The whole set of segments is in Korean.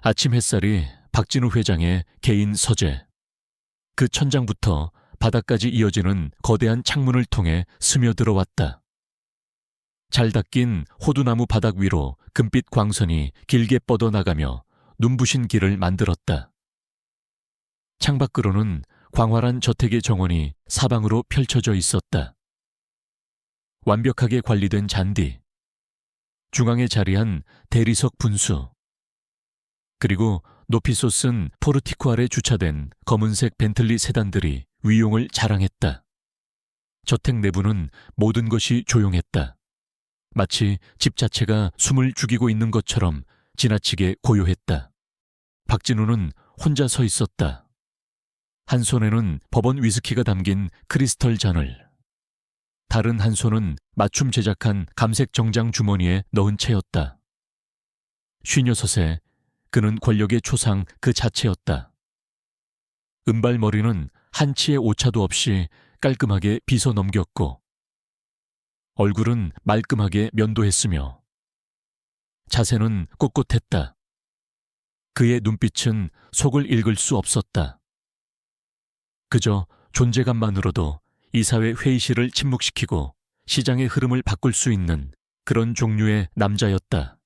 아침 햇살이 박진우 회장의 개인 서재, 그 천장부터 바닥까지 이어지는 거대한 창문을 통해 스며들어왔다. 잘 닦인 호두나무 바닥 위로 금빛 광선이 길게 뻗어나가며 눈부신 길을 만들었다. 창밖으로는 광활한 저택의 정원이 사방으로 펼쳐져 있었다. 완벽하게 관리된 잔디, 중앙에 자리한 대리석 분수, 그리고 높이 솟은 포르티코 아래 주차된 검은색 벤틀리 세단들이 위용을 자랑했다. 저택 내부는 모든 것이 조용했다. 마치 집 자체가 숨을 죽이고 있는 것처럼 지나치게 고요했다. 박진우는 혼자 서 있었다. 한 손에는 버번 위스키가 담긴 크리스털 잔을, 다른 한 손은 맞춤 제작한 감색 정장 주머니에 넣은 채였다. 56에 그는 권력의 초상 그 자체였다. 은발머리는 한치의 오차도 없이 깔끔하게 빗어 넘겼고, 얼굴은 말끔하게 면도했으며 자세는 꼿꼿했다. 그의 눈빛은 속을 읽을 수 없었다. 그저 존재감만으로도 이 사회 회의실을 침묵시키고 시장의 흐름을 바꿀 수 있는 그런 종류의 남자였다.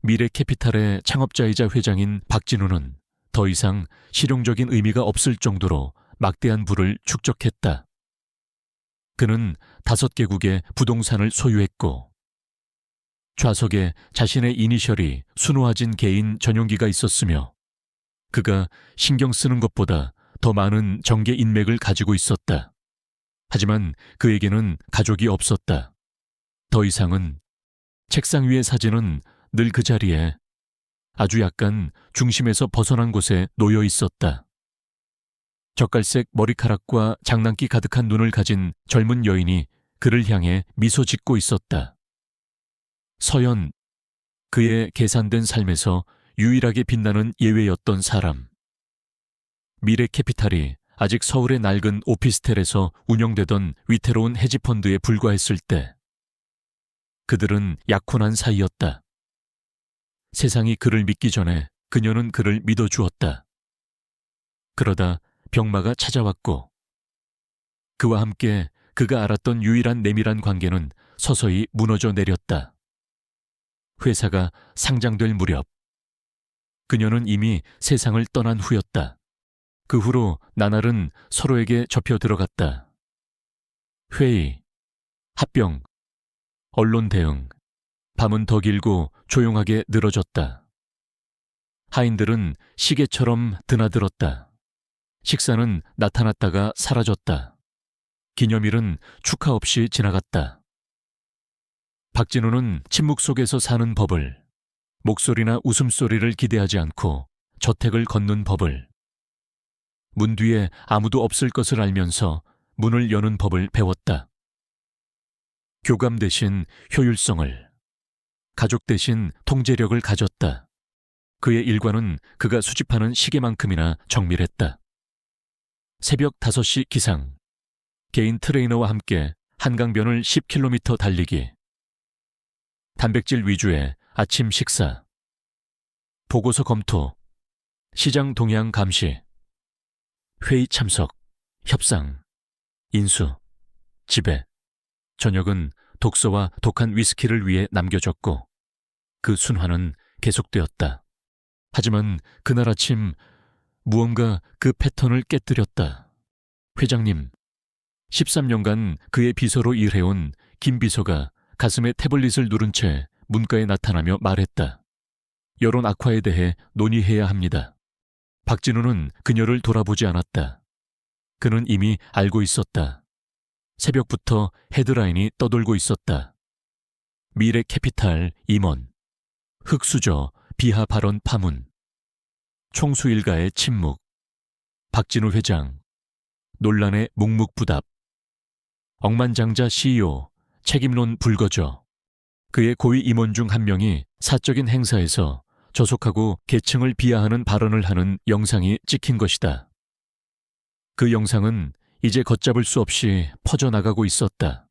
미래캐피탈의 창업자이자 회장인 박진우는 더 이상 실용적인 의미가 없을 정도로 막대한 부를 축적했다. 그는 5개국의 부동산을 소유했고, 좌석에 자신의 이니셜이 수놓아진 개인 전용기가 있었으며, 그가 신경 쓰는 것보다 더 많은 정계 인맥을 가지고 있었다. 하지만 그에게는 가족이 없었다. 더 이상은 책상 위의 사진은 늘 그 자리에 아주 약간 중심에서 벗어난 곳에 놓여 있었다. 젓갈색 머리카락과 장난기 가득한 눈을 가진 젊은 여인이 그를 향해 미소 짓고 있었다. 서연, 그의 계산된 삶에서 유일하게 빛나는 예외였던 사람. 미래캐피탈이 아직 서울의 낡은 오피스텔에서 운영되던 위태로운 헤지펀드에 불과했을 때 그들은 약혼한 사이였다. 세상이 그를 믿기 전에 그녀는 그를 믿어주었다. 그러다 병마가 찾아왔고, 그와 함께 그가 알았던 유일한 내밀한 관계는 서서히 무너져 내렸다. 회사가 상장될 무렵 그녀는 이미 세상을 떠난 후였다. 그 후로 나날은 서로에게 접혀 들어갔다. 회의, 합병, 언론 대응, 밤은 더 길고 조용하게 늘어졌다. 하인들은 시계처럼 드나들었다. 식사는 나타났다가 사라졌다. 기념일은 축하 없이 지나갔다. 박진우는 침묵 속에서 사는 법을, 목소리나 웃음소리를 기대하지 않고 저택을 걷는 법을, 문 뒤에 아무도 없을 것을 알면서 문을 여는 법을 배웠다. 교감 대신 효율성을, 가족 대신 통제력을 가졌다. 그의 일과는 그가 수집하는 시계만큼이나 정밀했다. 새벽 5시 기상, 개인 트레이너와 함께 한강변을 10km 달리기, 단백질 위주의 아침 식사, 보고서 검토, 시장 동향 감시, 회의 참석, 협상, 인수, 지배, 저녁은 독서와 독한 위스키를 위해 남겨졌고, 그 순환은 계속되었다. 하지만 그날 아침 무언가 그 패턴을 깨뜨렸다. 회장님, 13년간 그의 비서로 일해온 김 비서가 가슴에 태블릿을 누른 채 문가에 나타나며 말했다. 여론 악화에 대해 논의해야 합니다. 박진우는 그녀를 돌아보지 않았다. 그는 이미 알고 있었다. 새벽부터 헤드라인이 떠돌고 있었다. 미래캐피탈 임원, 흑수저 비하 발언 파문, 총수 일가의 침묵, 박진우 회장, 논란의 묵묵부답, 억만장자 CEO, 책임론 불거져. 그의 고위 임원 중 한 명이 사적인 행사에서 저속하고 계층을 비하하는 발언을 하는 영상이 찍힌 것이다. 그 영상은 이제 걷잡을 수 없이 퍼져나가고 있었다.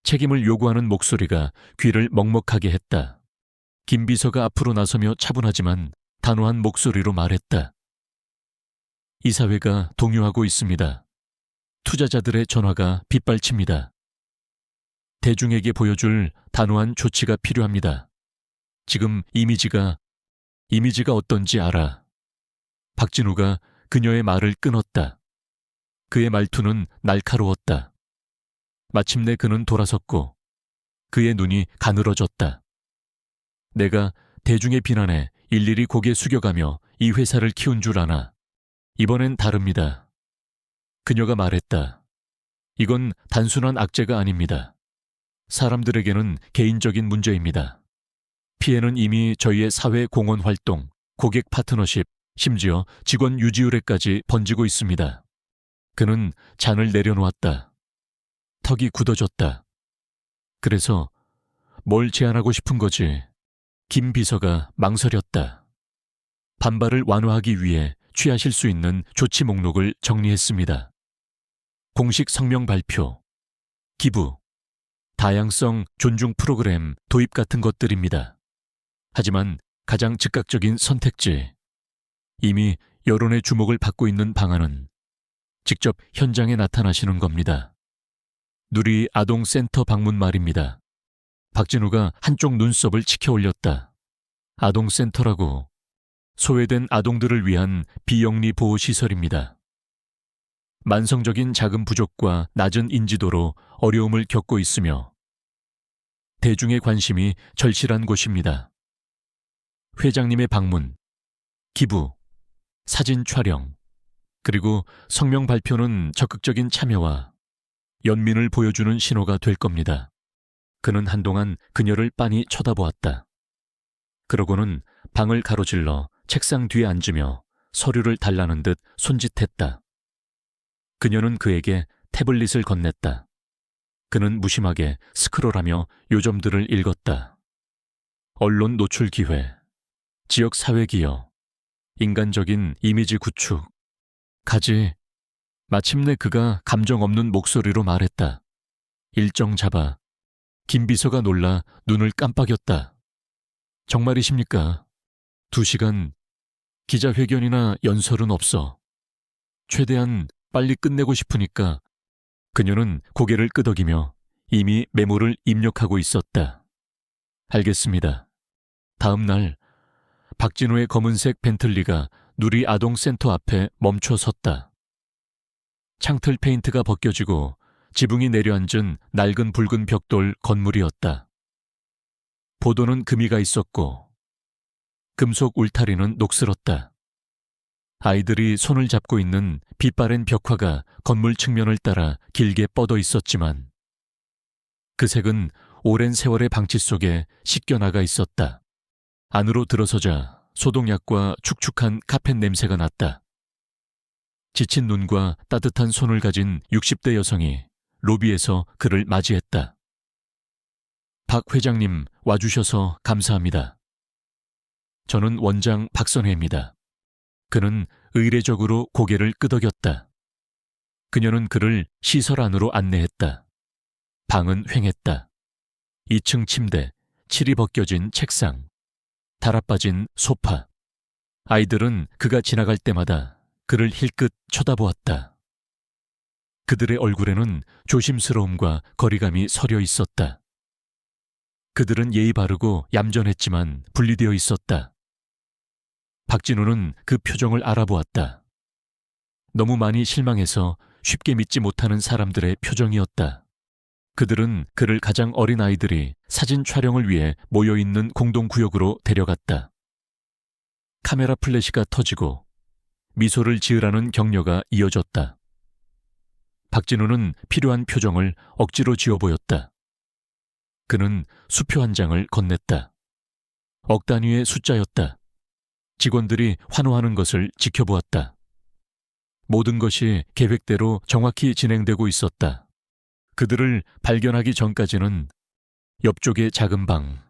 책임을 요구하는 목소리가 귀를 먹먹하게 했다. 김 비서가 앞으로 나서며 차분하지만 단호한 목소리로 말했다. 이사회가 동요하고 있습니다. 투자자들의 전화가 빗발칩니다. 대중에게 보여줄 단호한 조치가 필요합니다. 지금 이미지가 어떤지 알아. 박진우가 그녀의 말을 끊었다. 그의 말투는 날카로웠다. 마침내 그는 돌아섰고 그의 눈이 가늘어졌다. 내가 대중의 비난에 일일이 고개 숙여가며 이 회사를 키운 줄 아나. 이번엔 다릅니다. 그녀가 말했다. 이건 단순한 악재가 아닙니다. 사람들에게는 개인적인 문제입니다. 피해는 이미 저희의 사회 공헌 활동, 고객 파트너십, 심지어 직원 유지율에까지 번지고 있습니다. 그는 잔을 내려놓았다. 턱이 굳어졌다. 그래서 뭘 제안하고 싶은 거지? 김 비서가 망설였다. 반발을 완화하기 위해 취하실 수 있는 조치 목록을 정리했습니다. 공식 성명 발표, 기부, 다양성 존중 프로그램 도입 같은 것들입니다. 하지만 가장 즉각적인 선택지, 이미 여론의 주목을 받고 있는 방안은 직접 현장에 나타나시는 겁니다. 누리 아동센터 방문 말입니다. 박진우가 한쪽 눈썹을 치켜 올렸다. 아동센터라고. 소외된 아동들을 위한 비영리 보호시설입니다. 만성적인 자금 부족과 낮은 인지도로 어려움을 겪고 있으며 대중의 관심이 절실한 곳입니다. 회장님의 방문, 기부, 사진 촬영, 그리고 성명 발표는 적극적인 참여와 연민을 보여주는 신호가 될 겁니다. 그는 한동안 그녀를 빤히 쳐다보았다. 그러고는 방을 가로질러 책상 뒤에 앉으며 서류를 달라는 듯 손짓했다. 그녀는 그에게 태블릿을 건넸다. 그는 무심하게 스크롤하며 요점들을 읽었다. 언론 노출 기회, 지역 사회 기여, 인간적인 이미지 구축, 가지. 마침내 그가 감정 없는 목소리로 말했다. 일정 잡아. 김 비서가 놀라 눈을 깜빡였다. 정말이십니까? 2시간 기자회견이나 연설은 없어. 최대한 빨리 끝내고 싶으니까. 그녀는 고개를 끄덕이며 이미 메모를 입력하고 있었다. 알겠습니다. 다음 날 박진우의 검은색 벤틀리가 누리 아동센터 앞에 멈춰 섰다. 창틀 페인트가 벗겨지고 지붕이 내려앉은 낡은 붉은 벽돌 건물이었다. 보도는 금이가 있었고 금속 울타리는 녹슬었다. 아이들이 손을 잡고 있는 빛바랜 벽화가 건물 측면을 따라 길게 뻗어 있었지만 그 색은 오랜 세월의 방치 속에 씻겨나가 있었다. 안으로 들어서자 소독약과 축축한 카펫 냄새가 났다. 지친 눈과 따뜻한 손을 가진 60대 여성이 로비에서 그를 맞이했다. 박 회장님 와주셔서 감사합니다. 저는 원장 박선혜입니다. 그는 의례적으로 고개를 끄덕였다. 그녀는 그를 시설 안으로 안내했다. 방은 휑했다. 2층 침대, 칠이 벗겨진 책상, 달아빠진 소파. 아이들은 그가 지나갈 때마다 그를 힐끗 쳐다보았다. 그들의 얼굴에는 조심스러움과 거리감이 서려 있었다. 그들은 예의 바르고 얌전했지만 분리되어 있었다. 박진우는 그 표정을 알아보았다. 너무 많이 실망해서 쉽게 믿지 못하는 사람들의 표정이었다. 그들은 그를 가장 어린 아이들이 사진 촬영을 위해 모여있는 공동구역으로 데려갔다. 카메라 플래시가 터지고 미소를 지으라는 격려가 이어졌다. 박진우는 필요한 표정을 억지로 지어 보였다. 그는 수표 한 장을 건넸다. 억 단위의 숫자였다. 직원들이 환호하는 것을 지켜보았다. 모든 것이 계획대로 정확히 진행되고 있었다. 그들을 발견하기 전까지는 옆쪽의 작은 방,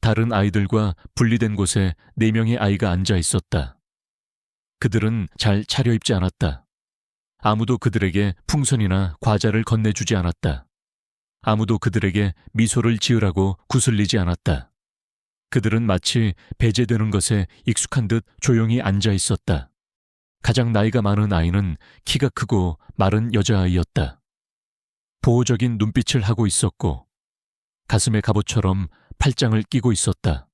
다른 아이들과 분리된 곳에 4명의 아이가 앉아 있었다. 그들은 잘 차려입지 않았다. 아무도 그들에게 풍선이나 과자를 건네주지 않았다. 아무도 그들에게 미소를 지으라고 구슬리지 않았다. 그들은 마치 배제되는 것에 익숙한 듯 조용히 앉아 있었다. 가장 나이가 많은 아이는 키가 크고 마른 여자아이였다. 보호적인 눈빛을 하고 있었고 가슴에 갑옷처럼 팔짱을 끼고 있었다.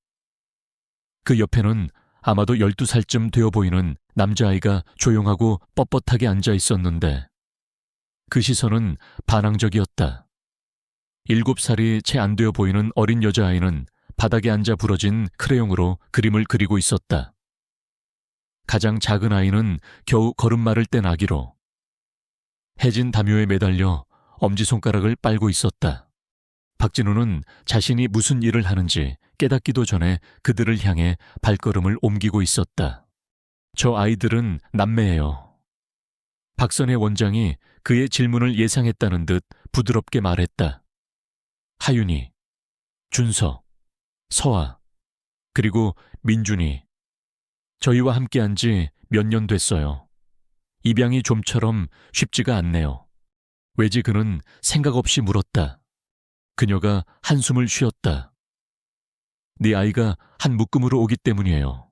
그 옆에는 아마도 12살쯤 되어 보이는 남자아이가 조용하고 뻣뻣하게 앉아 있었는데 그 시선은 반항적이었다. 7살이 채 안 되어 보이는 어린 여자아이는 바닥에 앉아 부러진 크레용으로 그림을 그리고 있었다. 가장 작은 아이는 겨우 걸음마를 뗀 아기로 해진 담요에 매달려 엄지손가락을 빨고 있었다. 박진우는 자신이 무슨 일을 하는지 깨닫기도 전에 그들을 향해 발걸음을 옮기고 있었다. 저 아이들은 남매예요. 박선혜 원장이 그의 질문을 예상했다는 듯 부드럽게 말했다. 하윤이, 준서, 서아, 그리고 민준이. 저희와 함께한 지 몇 년 됐어요. 입양이 좀처럼 쉽지가 않네요. 왜지 그는 생각 없이 물었다. 그녀가 한숨을 쉬었다. 네 아이가 한 묶음으로 오기 때문이에요.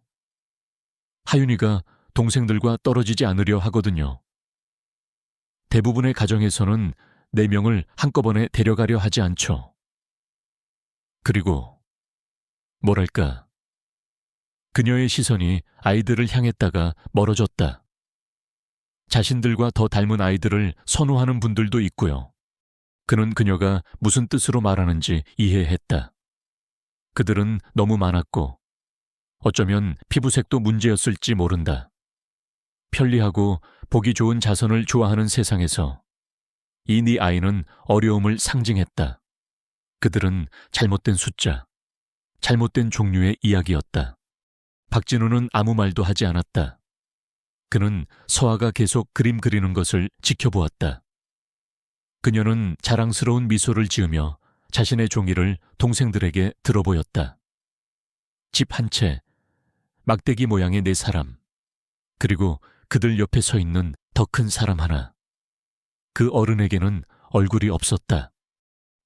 하윤이가 동생들과 떨어지지 않으려 하거든요. 대부분의 가정에서는 4명을 한꺼번에 데려가려 하지 않죠. 그리고 뭐랄까, 그녀의 시선이 아이들을 향했다가 멀어졌다. 자신들과 더 닮은 아이들을 선호하는 분들도 있고요. 그는 그녀가 무슨 뜻으로 말하는지 이해했다. 그들은 너무 많았고 어쩌면 피부색도 문제였을지 모른다. 편리하고 보기 좋은 자선을 좋아하는 세상에서 이 네 아이는 어려움을 상징했다. 그들은 잘못된 숫자, 잘못된 종류의 이야기였다. 박진우는 아무 말도 하지 않았다. 그는 서아가 계속 그림 그리는 것을 지켜보았다. 그녀는 자랑스러운 미소를 지으며 자신의 종이를 동생들에게 들어보였다. 집 한 채, 막대기 모양의 4사람, 그리고 그들 옆에 서 있는 더 큰 사람 하나. 그 어른에게는 얼굴이 없었다.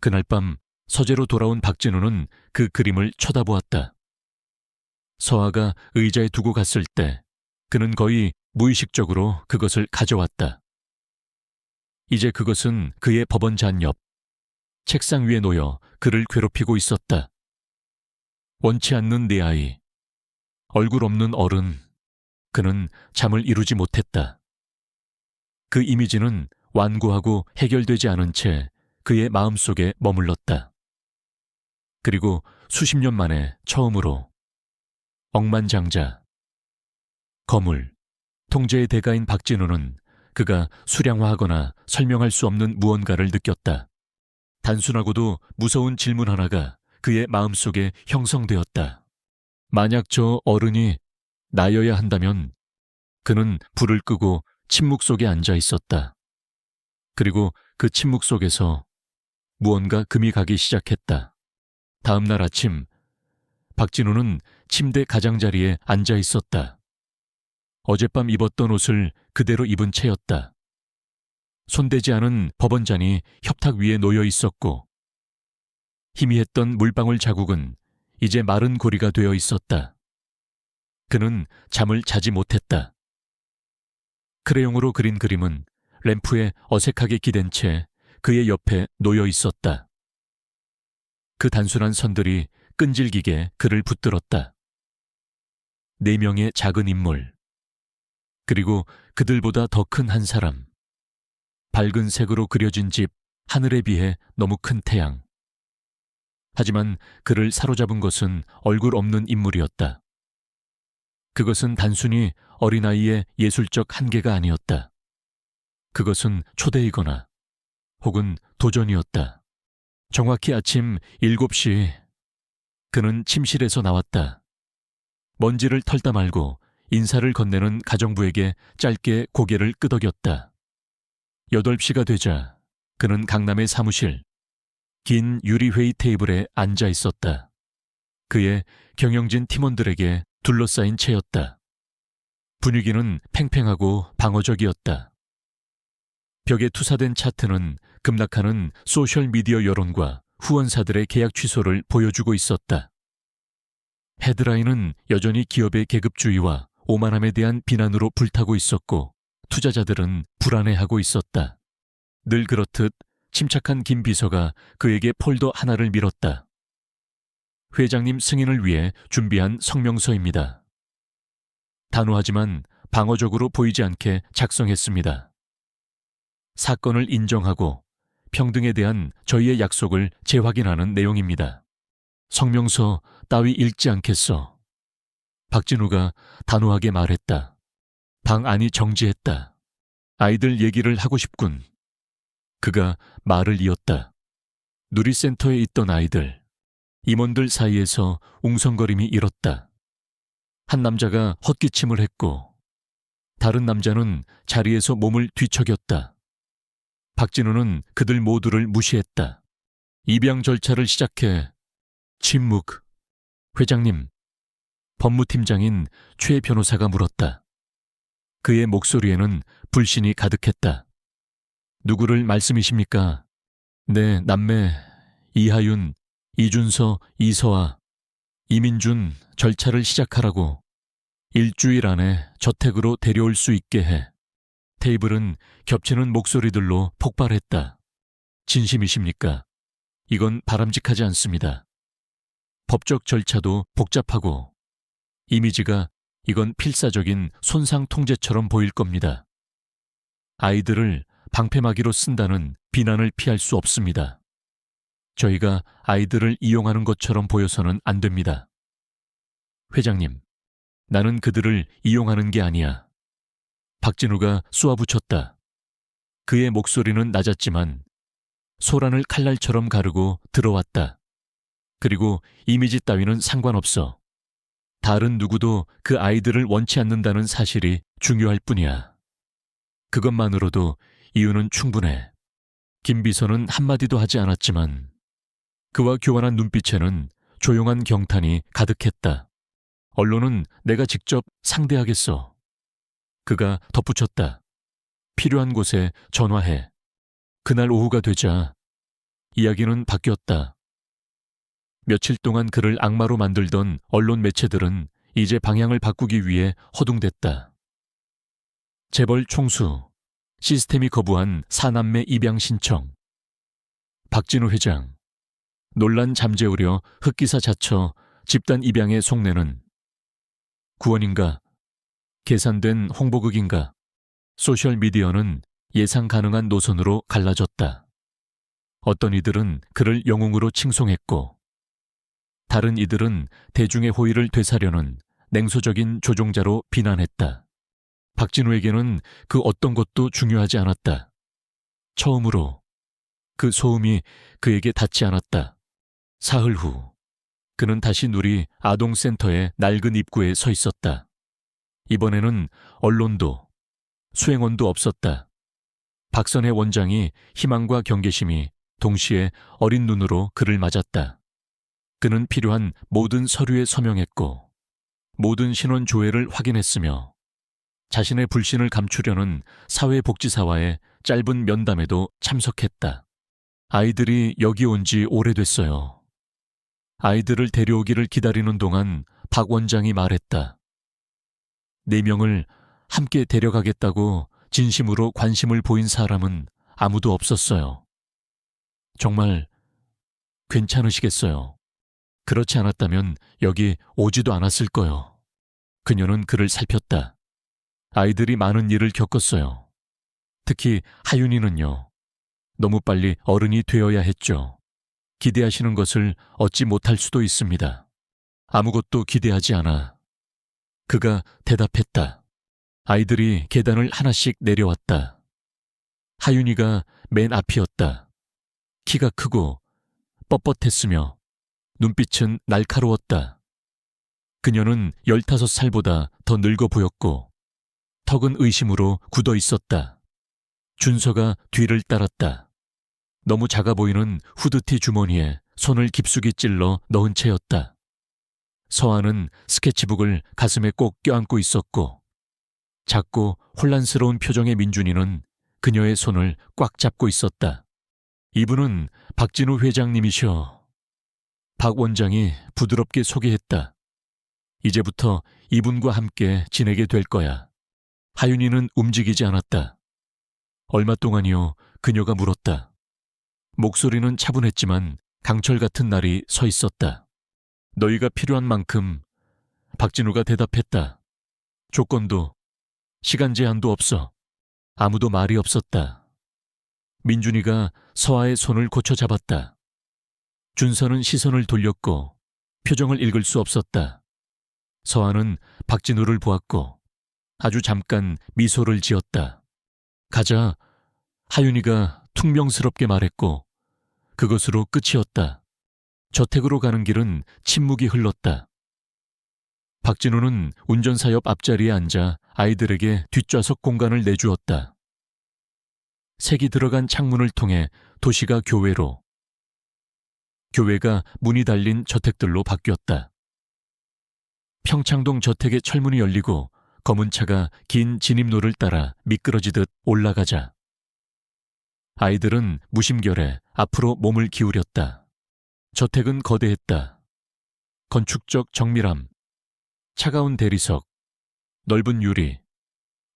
그날 밤 서재로 돌아온 박진우는 그 그림을 쳐다보았다. 서아가 의자에 두고 갔을 때 그는 거의 무의식적으로 그것을 가져왔다. 이제 그것은 그의 법원 잔 옆, 책상 위에 놓여 그를 괴롭히고 있었다. 원치 않는 내 아이, 얼굴 없는 어른, 그는 잠을 이루지 못했다. 그 이미지는 완고하고 해결되지 않은 채 그의 마음속에 머물렀다. 그리고 수십 년 만에 처음으로 억만장자, 거물, 통제의 대가인 박진우는 그가 수량화하거나 설명할 수 없는 무언가를 느꼈다. 단순하고도 무서운 질문 하나가 그의 마음속에 형성되었다. 만약 저 어른이 나여야 한다면 그는 불을 끄고 침묵 속에 앉아 있었다. 그리고 그 침묵 속에서 무언가 금이 가기 시작했다. 다음 날 아침 박진우는 침대 가장자리에 앉아 있었다. 어젯밤 입었던 옷을 그대로 입은 채였다. 손대지 않은 법원잔이 협탁 위에 놓여 있었고 희미했던 물방울 자국은 이제 마른 고리가 되어 있었다. 그는 잠을 자지 못했다. 크레용으로 그린 그림은 램프에 어색하게 기댄 채 그의 옆에 놓여 있었다. 그 단순한 선들이 끈질기게 그를 붙들었다. 4명의 작은 인물, 그리고 그들보다 더 큰 한 사람. 밝은 색으로 그려진 집, 하늘에 비해 너무 큰 태양. 하지만 그를 사로잡은 것은 얼굴 없는 인물이었다. 그것은 단순히 어린아이의 예술적 한계가 아니었다. 그것은 초대이거나 혹은 도전이었다. 정확히 아침 7시 그는 침실에서 나왔다. 먼지를 털다 말고 인사를 건네는 가정부에게 짧게 고개를 끄덕였다. 8시가 되자 그는 강남의 사무실, 긴 유리 회의 테이블에 앉아 있었다. 그의 경영진 팀원들에게 둘러싸인 채였다. 분위기는 팽팽하고 방어적이었다. 벽에 투사된 차트는 급락하는 소셜미디어 여론과 후원사들의 계약 취소를 보여주고 있었다. 헤드라인은 여전히 기업의 계급주의와 오만함에 대한 비난으로 불타고 있었고 투자자들은 불안해하고 있었다. 늘 그렇듯 침착한 김 비서가 그에게 폴더 하나를 밀었다. 회장님 승인을 위해 준비한 성명서입니다. 단호하지만 방어적으로 보이지 않게 작성했습니다. 사건을 인정하고 평등에 대한 저희의 약속을 재확인하는 내용입니다. 성명서 따위 읽지 않겠어. 박진우가 단호하게 말했다. 방 안이 정지했다. 아이들 얘기를 하고 싶군. 그가 말을 이었다. 누리센터에 있던 아이들, 임원들 사이에서 웅성거림이 일었다. 한 남자가 헛기침을 했고 다른 남자는 자리에서 몸을 뒤척였다. 박진우는 그들 모두를 무시했다. 입양 절차를 시작해. 침묵. 회장님, 법무팀장인 최 변호사가 물었다. 그의 목소리에는 불신이 가득했다. 누구를 말씀이십니까? 네, 남매, 이하윤, 이준서, 이서아, 이민준 절차를 시작하라고. 일주일 안에 저택으로 데려올 수 있게 해. 테이블은 겹치는 목소리들로 폭발했다. 진심이십니까? 이건 바람직하지 않습니다. 법적 절차도 복잡하고 이미지가 이건 필사적인 손상 통제처럼 보일 겁니다. 아이들을 방패막이로 쓴다는 비난을 피할 수 없습니다. 저희가 아이들을 이용하는 것처럼 보여서는 안 됩니다. 회장님, 나는 그들을 이용하는 게 아니야. 박진우가 쏘아붙였다. 그의 목소리는 낮았지만 소란을 칼날처럼 가르고 들어왔다. 그리고 이미지 따위는 상관없어. 다른 누구도 그 아이들을 원치 않는다는 사실이 중요할 뿐이야. 그것만으로도 이유는 충분해. 김 비서는 한마디도 하지 않았지만 그와 교환한 눈빛에는 조용한 경탄이 가득했다. 언론은 내가 직접 상대하겠어. 그가 덧붙였다. 필요한 곳에 전화해. 그날 오후가 되자 이야기는 바뀌었다. 며칠 동안 그를 악마로 만들던 언론 매체들은 이제 방향을 바꾸기 위해 허둥댔다. 재벌 총수, 시스템이 거부한 사남매 입양 신청. 박진우 회장, 논란 잠재우려 흑기사 자처 집단 입양의 속내는 구원인가, 계산된 홍보극인가, 소셜미디어는 예상 가능한 노선으로 갈라졌다. 어떤 이들은 그를 영웅으로 칭송했고 다른 이들은 대중의 호의를 되사려는 냉소적인 조종자로 비난했다. 박진우에게는 그 어떤 것도 중요하지 않았다. 처음으로 그 소음이 그에게 닿지 않았다. 사흘 후 그는 다시 누리 아동센터의 낡은 입구에 서 있었다. 이번에는 언론도 수행원도 없었다. 박선혜 원장이 희망과 경계심이 동시에 어린 눈으로 그를 맞았다. 그는 필요한 모든 서류에 서명했고 모든 신원 조회를 확인했으며 자신의 불신을 감추려는 사회복지사와의 짧은 면담에도 참석했다. 아이들이 여기 온 지 오래됐어요. 아이들을 데려오기를 기다리는 동안 박 원장이 말했다. 4명을 함께 데려가겠다고 진심으로 관심을 보인 사람은 아무도 없었어요. 정말 괜찮으시겠어요? 그렇지 않았다면 여기 오지도 않았을 거요. 그녀는 그를 살폈다. 아이들이 많은 일을 겪었어요. 특히 하윤이는요. 너무 빨리 어른이 되어야 했죠. 기대하시는 것을 얻지 못할 수도 있습니다. 아무것도 기대하지 않아. 그가 대답했다. 아이들이 계단을 하나씩 내려왔다. 하윤이가 맨 앞이었다. 키가 크고 뻣뻣했으며 눈빛은 날카로웠다. 그녀는 15살보다 더 늙어 보였고 턱은 의심으로 굳어 있었다. 준서가 뒤를 따랐다. 너무 작아 보이는 후드티 주머니에 손을 깊숙이 찔러 넣은 채였다. 서아는 스케치북을 가슴에 꼭 껴안고 있었고 작고 혼란스러운 표정의 민준이는 그녀의 손을 꽉 잡고 있었다. 이분은 박진우 회장님이셔. 박 원장이 부드럽게 소개했다. 이제부터 이분과 함께 지내게 될 거야. 하윤이는 움직이지 않았다. 얼마 동안이요? 그녀가 물었다. 목소리는 차분했지만 강철 같은 날이 서 있었다. 너희가 필요한 만큼. 박진우가 대답했다. 조건도, 시간 제한도 없어. 아무도 말이 없었다. 민준이가 서아의 손을 고쳐 잡았다. 준서는 시선을 돌렸고 표정을 읽을 수 없었다. 서아는 박진우를 보았고 아주 잠깐 미소를 지었다. 가자. 하윤이가 퉁명스럽게 말했고 그것으로 끝이었다. 저택으로 가는 길은 침묵이 흘렀다. 박진우는 운전사 옆 앞자리에 앉아 아이들에게 뒷좌석 공간을 내주었다. 색이 들어간 창문을 통해 도시가 교외로, 교외가 문이 달린 저택들로 바뀌었다. 평창동 저택의 철문이 열리고 검은 차가 긴 진입로를 따라 미끄러지듯 올라가자 아이들은 무심결에 앞으로 몸을 기울였다. 저택은 거대했다. 건축적 정밀함, 차가운 대리석, 넓은 유리,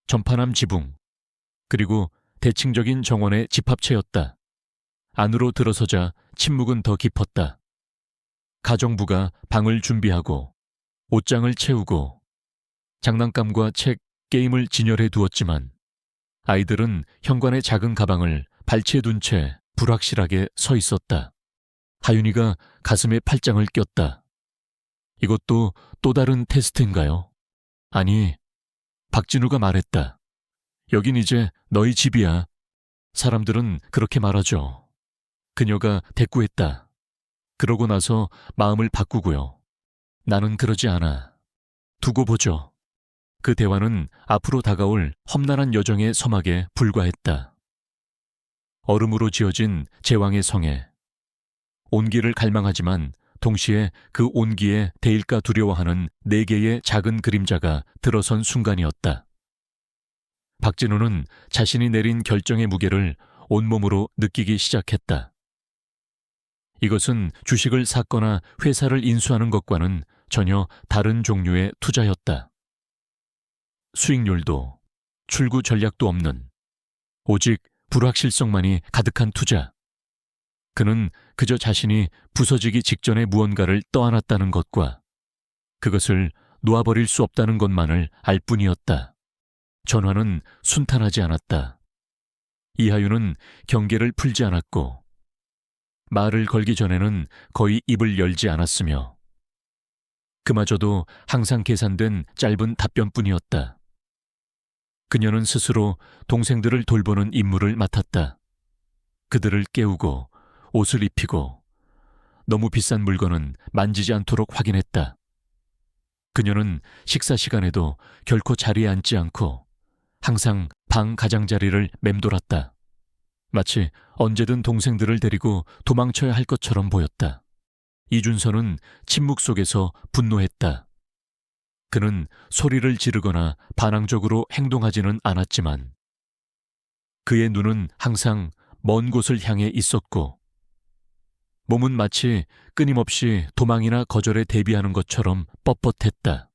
전파남 지붕, 그리고 대칭적인 정원의 집합체였다. 안으로 들어서자 침묵은 더 깊었다. 가정부가 방을 준비하고 옷장을 채우고 장난감과 책, 게임을 진열해 두었지만 아이들은 현관의 작은 가방을 발치에 둔 채 불확실하게 서 있었다. 하윤이가 가슴에 팔짱을 꼈다. 이것도 또 다른 테스트인가요? 아니, 박진우가 말했다. 여긴 이제 너희 집이야. 사람들은 그렇게 말하죠. 그녀가 대꾸했다. 그러고 나서 마음을 바꾸고요. 나는 그러지 않아. 두고 보죠. 그 대화는 앞으로 다가올 험난한 여정의 서막에 불과했다. 얼음으로 지어진 제왕의 성에 온기를 갈망하지만 동시에 그 온기에 대일까 두려워하는 4개의 작은 그림자가 들어선 순간이었다. 박진우는 자신이 내린 결정의 무게를 온몸으로 느끼기 시작했다. 이것은 주식을 샀거나 회사를 인수하는 것과는 전혀 다른 종류의 투자였다. 수익률도 출구 전략도 없는 오직 불확실성만이 가득한 투자. 그는 그저 자신이 부서지기 직전에 무언가를 떠안았다는 것과 그것을 놓아버릴 수 없다는 것만을 알 뿐이었다. 전화는 순탄하지 않았다. 이하윤은 경계를 풀지 않았고 말을 걸기 전에는 거의 입을 열지 않았으며 그마저도 항상 계산된 짧은 답변뿐이었다. 그녀는 스스로 동생들을 돌보는 임무를 맡았다. 그들을 깨우고 옷을 입히고 너무 비싼 물건은 만지지 않도록 확인했다. 그녀는 식사 시간에도 결코 자리에 앉지 않고 항상 방 가장자리를 맴돌았다. 마치 언제든 동생들을 데리고 도망쳐야 할 것처럼 보였다. 이준서는 침묵 속에서 분노했다. 그는 소리를 지르거나 반항적으로 행동하지는 않았지만 그의 눈은 항상 먼 곳을 향해 있었고 몸은 마치 끊임없이 도망이나 거절에 대비하는 것처럼 뻣뻣했다.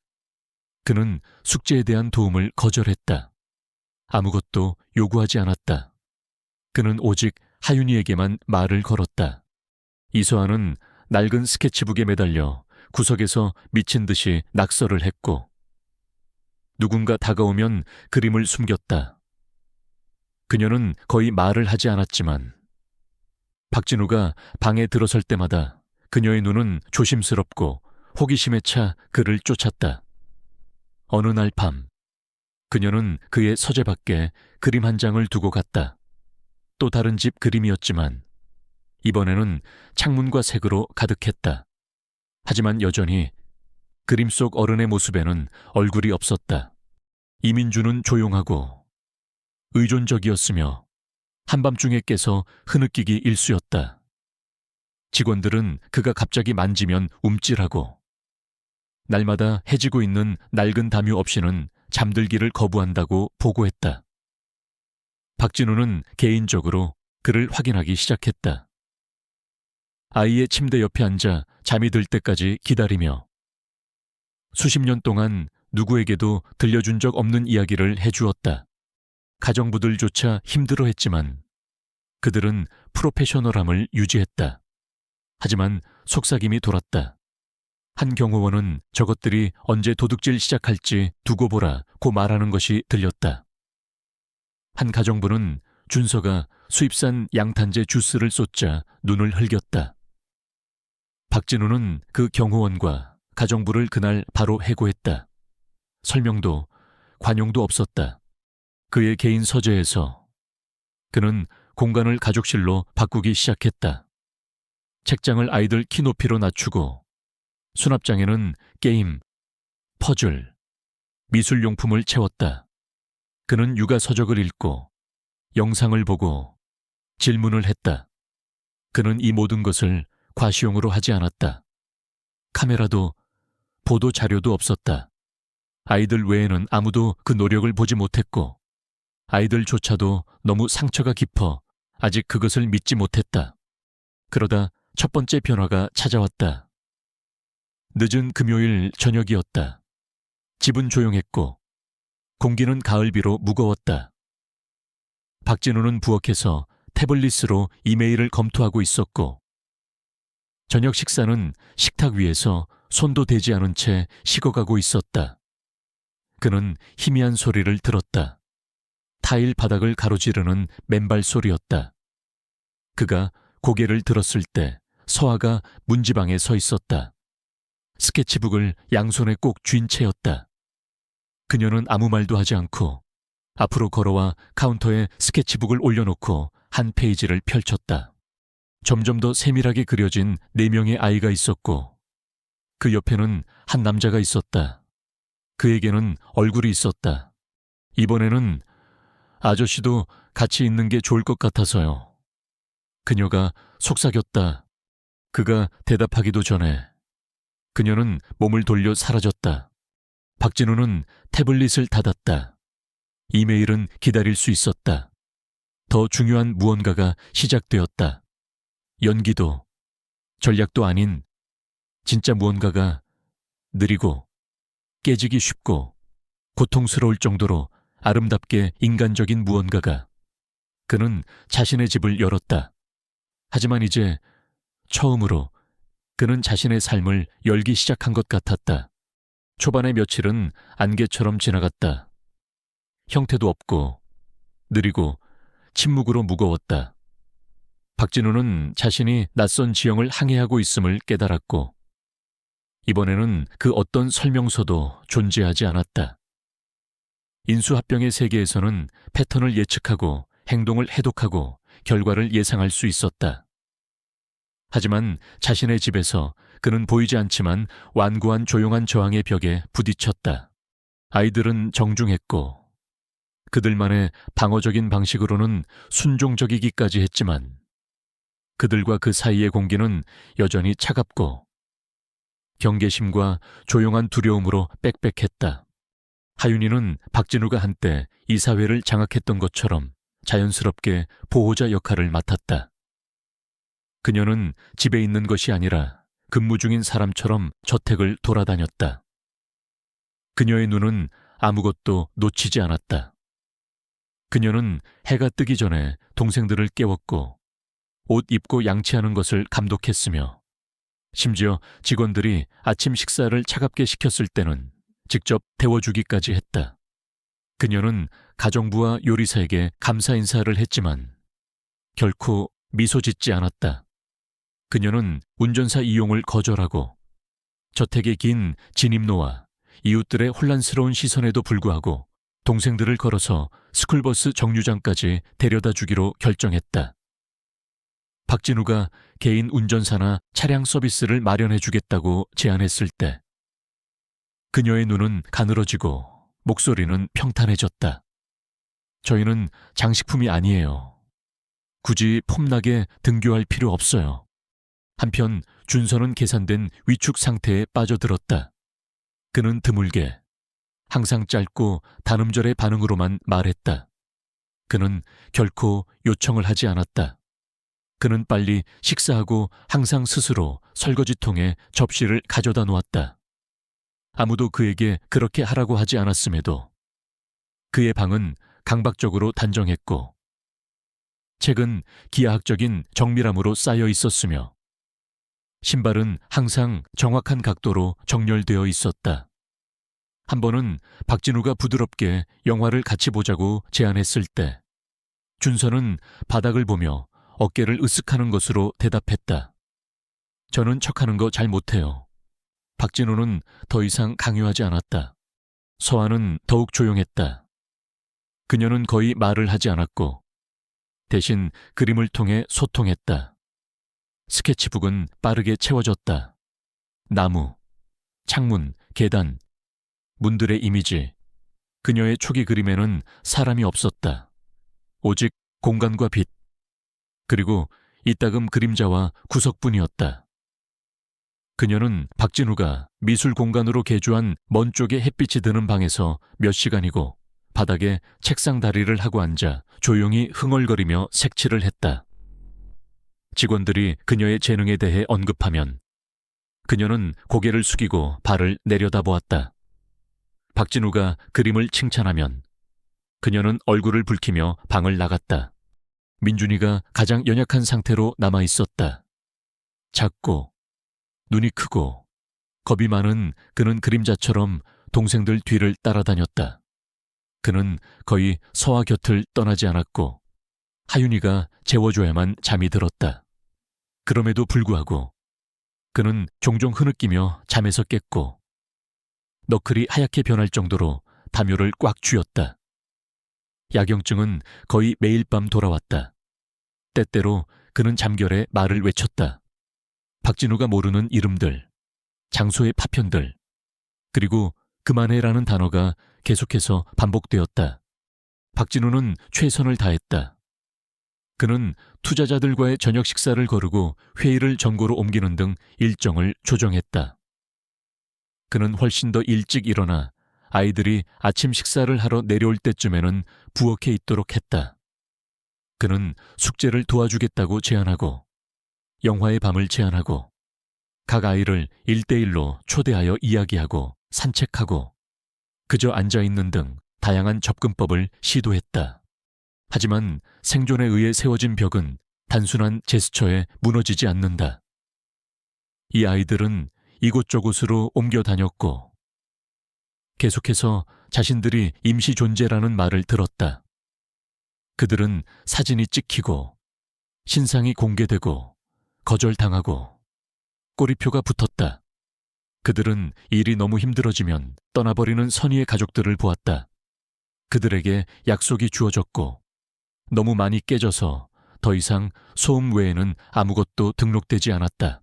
그는 숙제에 대한 도움을 거절했다. 아무것도 요구하지 않았다. 그는 오직 하윤이에게만 말을 걸었다. 이서아는 낡은 스케치북에 매달려 구석에서 미친 듯이 낙서를 했고 누군가 다가오면 그림을 숨겼다. 그녀는 거의 말을 하지 않았지만 박진우가 방에 들어설 때마다 그녀의 눈은 조심스럽고 호기심에 차 그를 쫓았다. 어느 날 밤 그녀는 그의 서재 밖에 그림 한 장을 두고 갔다. 또 다른 집 그림이었지만 이번에는 창문과 색으로 가득했다. 하지만 여전히 그림 속 어른의 모습에는 얼굴이 없었다. 이민주는 조용하고 의존적이었으며 한밤중에 깨서 흐느끼기 일쑤였다. 직원들은 그가 갑자기 만지면 움찔하고 날마다 해지고 있는 낡은 담요 없이는 잠들기를 거부한다고 보고했다. 박진우는 개인적으로 그를 확인하기 시작했다. 아이의 침대 옆에 앉아 잠이 들 때까지 기다리며 수십 년 동안 누구에게도 들려준 적 없는 이야기를 해주었다. 가정부들조차 힘들어했지만 그들은 프로페셔널함을 유지했다. 하지만 속삭임이 돌았다. 한 경호원은 저것들이 언제 도둑질 시작할지 두고 보라고 말하는 것이 들렸다. 한 가정부는 준서가 수입산 양탄제 주스를 쏟자 눈을 흘겼다. 박진우는 그 경호원과 가정부를 그날 바로 해고했다. 설명도 관용도 없었다. 그의 개인 서재에서 그는 공간을 가족실로 바꾸기 시작했다. 책장을 아이들 키 높이로 낮추고 수납장에는 게임, 퍼즐, 미술용품을 채웠다. 그는 육아 서적을 읽고 영상을 보고 질문을 했다. 그는 이 모든 것을 과시용으로 하지 않았다. 카메라도 보도 자료도 없었다. 아이들 외에는 아무도 그 노력을 보지 못했고 아이들조차도 너무 상처가 깊어 아직 그것을 믿지 못했다. 그러다 첫 번째 변화가 찾아왔다. 늦은 금요일 저녁이었다. 집은 조용했고 공기는 가을비로 무거웠다. 박진우는 부엌에서 태블릿으로 이메일을 검토하고 있었고 저녁 식사는 식탁 위에서 손도 대지 않은 채 식어가고 있었다. 그는 희미한 소리를 들었다. 타일 바닥을 가로지르는 맨발 소리였다. 그가 고개를 들었을 때 서아가 문지방에 서 있었다. 스케치북을 양손에 꼭 쥔 채였다. 그녀는 아무 말도 하지 않고 앞으로 걸어와 카운터에 스케치북을 올려놓고 한 페이지를 펼쳤다. 점점 더 세밀하게 그려진 4명의 아이가 있었고 그 옆에는 한 남자가 있었다. 그에게는 얼굴이 있었다. 이번에는 아저씨도 같이 있는 게 좋을 것 같아서요. 그녀가 속삭였다. 그가 대답하기도 전에 그녀는 몸을 돌려 사라졌다. 박진우는 태블릿을 닫았다. 이메일은 기다릴 수 있었다. 더 중요한 무언가가 시작되었다. 연기도 전략도 아닌 진짜 무언가가 느리고 깨지기 쉽고 고통스러울 정도로 아름답게 인간적인 무언가가. 그는 자신의 집을 열었다. 하지만 이제 처음으로 그는 자신의 삶을 열기 시작한 것 같았다. 초반의 며칠은 안개처럼 지나갔다. 형태도 없고 느리고 침묵으로 무거웠다. 박진우는 자신이 낯선 지형을 항해하고 있음을 깨달았고 이번에는 그 어떤 설명서도 존재하지 않았다. 인수합병의 세계에서는 패턴을 예측하고 행동을 해독하고 결과를 예상할 수 있었다. 하지만 자신의 집에서 그는 보이지 않지만 완고한 조용한 저항의 벽에 부딪혔다. 아이들은 정중했고 그들만의 방어적인 방식으로는 순종적이기까지 했지만 그들과 그 사이의 공기는 여전히 차갑고 경계심과 조용한 두려움으로 빽빽했다. 하윤이는 박진우가 한때 이 사회를 장악했던 것처럼 자연스럽게 보호자 역할을 맡았다. 그녀는 집에 있는 것이 아니라 근무 중인 사람처럼 저택을 돌아다녔다. 그녀의 눈은 아무것도 놓치지 않았다. 그녀는 해가 뜨기 전에 동생들을 깨웠고 옷 입고 양치하는 것을 감독했으며 심지어 직원들이 아침 식사를 차갑게 시켰을 때는 직접 데워주기까지 했다. 그녀는 가정부와 요리사에게 감사 인사를 했지만 결코 미소 짓지 않았다. 그녀는 운전사 이용을 거절하고 저택의 긴 진입로와 이웃들의 혼란스러운 시선에도 불구하고 동생들을 걸어서 스쿨버스 정류장까지 데려다 주기로 결정했다. 박진우가 개인 운전사나 차량 서비스를 마련해 주겠다고 제안했을 때 그녀의 눈은 가늘어지고 목소리는 평탄해졌다. 저희는 장식품이 아니에요. 굳이 폼나게 등교할 필요 없어요. 한편 준서는 계산된 위축 상태에 빠져들었다. 그는 드물게 항상 짧고 단음절의 반응으로만 말했다. 그는 결코 요청을 하지 않았다. 그는 빨리 식사하고 항상 스스로 설거지통에 접시를 가져다 놓았다. 아무도 그에게 그렇게 하라고 하지 않았음에도 그의 방은 강박적으로 단정했고 책은 기하학적인 정밀함으로 쌓여 있었으며 신발은 항상 정확한 각도로 정렬되어 있었다. 한 번은 박진우가 부드럽게 영화를 같이 보자고 제안했을 때 준서는 바닥을 보며 어깨를 으쓱하는 것으로 대답했다. 저는 척하는 거 잘 못해요. 박진우는 더 이상 강요하지 않았다. 서아는 더욱 조용했다. 그녀는 거의 말을 하지 않았고 대신 그림을 통해 소통했다. 스케치북은 빠르게 채워졌다. 나무, 창문, 계단, 문들의 이미지. 그녀의 초기 그림에는 사람이 없었다. 오직 공간과 빛, 그리고 이따금 그림자와 구석뿐이었다. 그녀는 박진우가 미술 공간으로 개조한 먼 쪽에 햇빛이 드는 방에서 몇 시간이고 바닥에 책상 다리를 하고 앉아 조용히 흥얼거리며 색칠을 했다. 직원들이 그녀의 재능에 대해 언급하면 그녀는 고개를 숙이고 발을 내려다보았다. 박진우가 그림을 칭찬하면 그녀는 얼굴을 붉히며 방을 나갔다. 민준이가 가장 연약한 상태로 남아 있었다. 작고 눈이 크고 겁이 많은 그는 그림자처럼 동생들 뒤를 따라다녔다. 그는 거의 서아 곁을 떠나지 않았고 하윤이가 재워줘야만 잠이 들었다. 그럼에도 불구하고 그는 종종 흐느끼며 잠에서 깼고 너클이 하얗게 변할 정도로 담요를 꽉 쥐었다. 야경증은 거의 매일 밤 돌아왔다. 때때로 그는 잠결에 말을 외쳤다. 박진우가 모르는 이름들, 장소의 파편들, 그리고 그만해라는 단어가 계속해서 반복되었다. 박진우는 최선을 다했다. 그는 투자자들과의 저녁 식사를 거르고 회의를 전고로 옮기는 등 일정을 조정했다. 그는 훨씬 더 일찍 일어나 아이들이 아침 식사를 하러 내려올 때쯤에는 부엌에 있도록 했다. 그는 숙제를 도와주겠다고 제안하고 영화의 밤을 제안하고 각 아이를 1대1로 초대하여 이야기하고 산책하고 그저 앉아있는 등 다양한 접근법을 시도했다. 하지만 생존에 의해 세워진 벽은 단순한 제스처에 무너지지 않는다. 이 아이들은 이곳저곳으로 옮겨 다녔고 계속해서 자신들이 임시 존재라는 말을 들었다. 그들은 사진이 찍히고 신상이 공개되고 거절당하고 꼬리표가 붙었다. 그들은 일이 너무 힘들어지면 떠나버리는 선의의 가족들을 보았다. 그들에게 약속이 주어졌고 너무 많이 깨져서 더 이상 소음 외에는 아무것도 등록되지 않았다.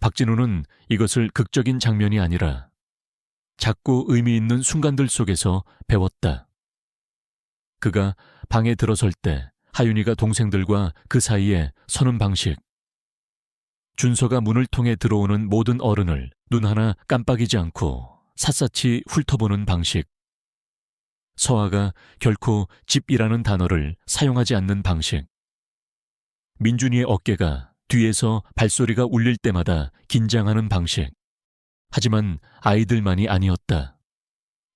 박진우는 이것을 극적인 장면이 아니라 작고 의미 있는 순간들 속에서 배웠다. 그가 방에 들어설 때 하윤이가 동생들과 그 사이에 서는 방식, 준서가 문을 통해 들어오는 모든 어른을 눈 하나 깜빡이지 않고 샅샅이 훑어보는 방식, 서아가 결코 집이라는 단어를 사용하지 않는 방식, 민준이의 어깨가 뒤에서 발소리가 울릴 때마다 긴장하는 방식. 하지만 아이들만이 아니었다.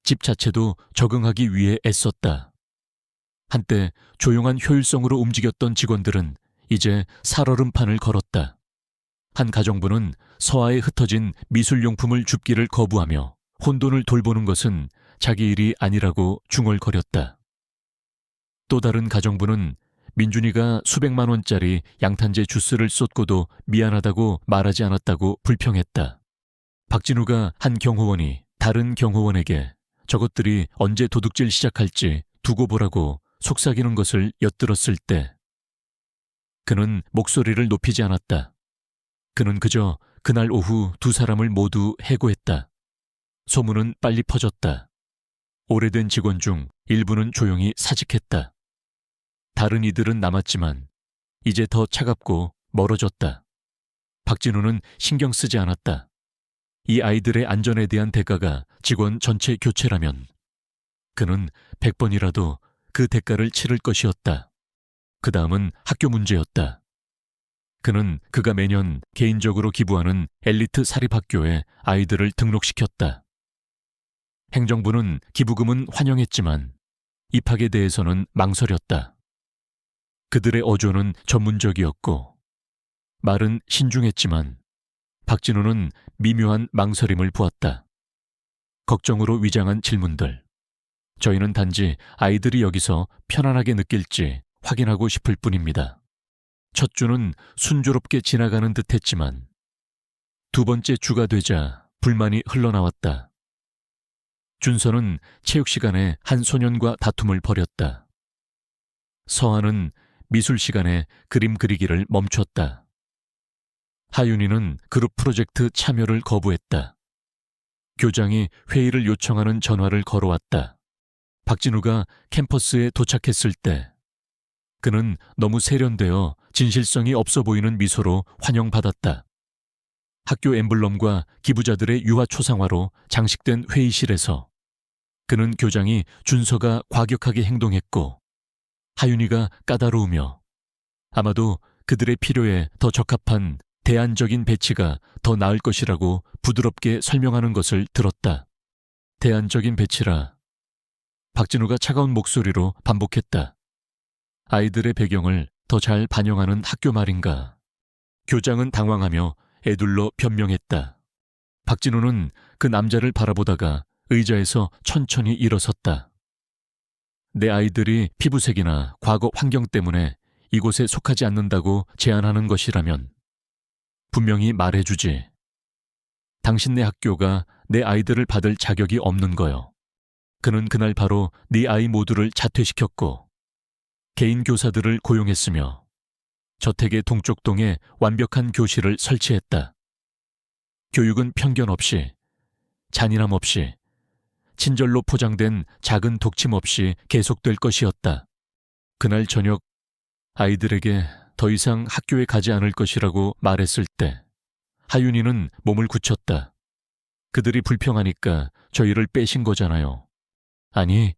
집 자체도 적응하기 위해 애썼다. 한때 조용한 효율성으로 움직였던 직원들은 이제 살얼음판을 걸었다. 한 가정부는 서아에 흩어진 미술용품을 줍기를 거부하며 혼돈을 돌보는 것은 자기 일이 아니라고 중얼거렸다. 또 다른 가정부는 민준이가 수백만 원짜리 양탄재 주스를 쏟고도 미안하다고 말하지 않았다고 불평했다. 박진우가 한 경호원이 다른 경호원에게 저것들이 언제 도둑질 시작할지 두고 보라고 속삭이는 것을 엿들었을 때 그는 목소리를 높이지 않았다. 그는 그저 그날 오후 두 사람을 모두 해고했다. 소문은 빨리 퍼졌다. 오래된 직원 중 일부는 조용히 사직했다. 다른 이들은 남았지만 이제 더 차갑고 멀어졌다. 박진우는 신경 쓰지 않았다. 이 아이들의 안전에 대한 대가가 직원 전체 교체라면 그는 100번이라도 그 대가를 치를 것이었다. 그 다음은 학교 문제였다. 그는 그가 매년 개인적으로 기부하는 엘리트 사립학교에 아이들을 등록시켰다. 행정부는 기부금은 환영했지만 입학에 대해서는 망설였다. 그들의 어조는 전문적이었고 말은 신중했지만 박진우는 미묘한 망설임을 보았다. 걱정으로 위장한 질문들. 저희는 단지 아이들이 여기서 편안하게 느낄지 확인하고 싶을 뿐입니다. 첫 주는 순조롭게 지나가는 듯했지만 두 번째 주가 되자 불만이 흘러나왔다. 준서는 체육 시간에 한 소년과 다툼을 벌였다. 서한은 미술 시간에 그림 그리기를 멈췄다. 하윤이는 그룹 프로젝트 참여를 거부했다. 교장이 회의를 요청하는 전화를 걸어왔다. 박진우가 캠퍼스에 도착했을 때 그는 너무 세련되어 진실성이 없어 보이는 미소로 환영받았다. 학교 엠블럼과 기부자들의 유화 초상화로 장식된 회의실에서 그는 교장이 준서가 과격하게 행동했고 하윤이가 까다로우며 아마도 그들의 필요에 더 적합한 대안적인 배치가 더 나을 것이라고 부드럽게 설명하는 것을 들었다. 대안적인 배치라. 박진우가 차가운 목소리로 반복했다. 아이들의 배경을 더 잘 반영하는 학교 말인가. 교장은 당황하며 애둘러 변명했다. 박진우는 그 남자를 바라보다가 의자에서 천천히 일어섰다. 내 아이들이 피부색이나 과거 환경 때문에 이곳에 속하지 않는다고 제안하는 것이라면 분명히 말해주지. 당신네 학교가 내 아이들을 받을 자격이 없는 거요. 그는 그날 바로 네 아이 모두를 자퇴시켰고 개인 교사들을 고용했으며 저택의 동쪽동에 완벽한 교실을 설치했다. 교육은 편견 없이, 잔인함 없이, 친절로 포장된 작은 독침 없이 계속될 것이었다. 그날 저녁 아이들에게 더 이상 학교에 가지 않을 것이라고 말했을 때 하윤이는 몸을 굳혔다. 그들이 불평하니까 저희를 빼신 거잖아요. 아니,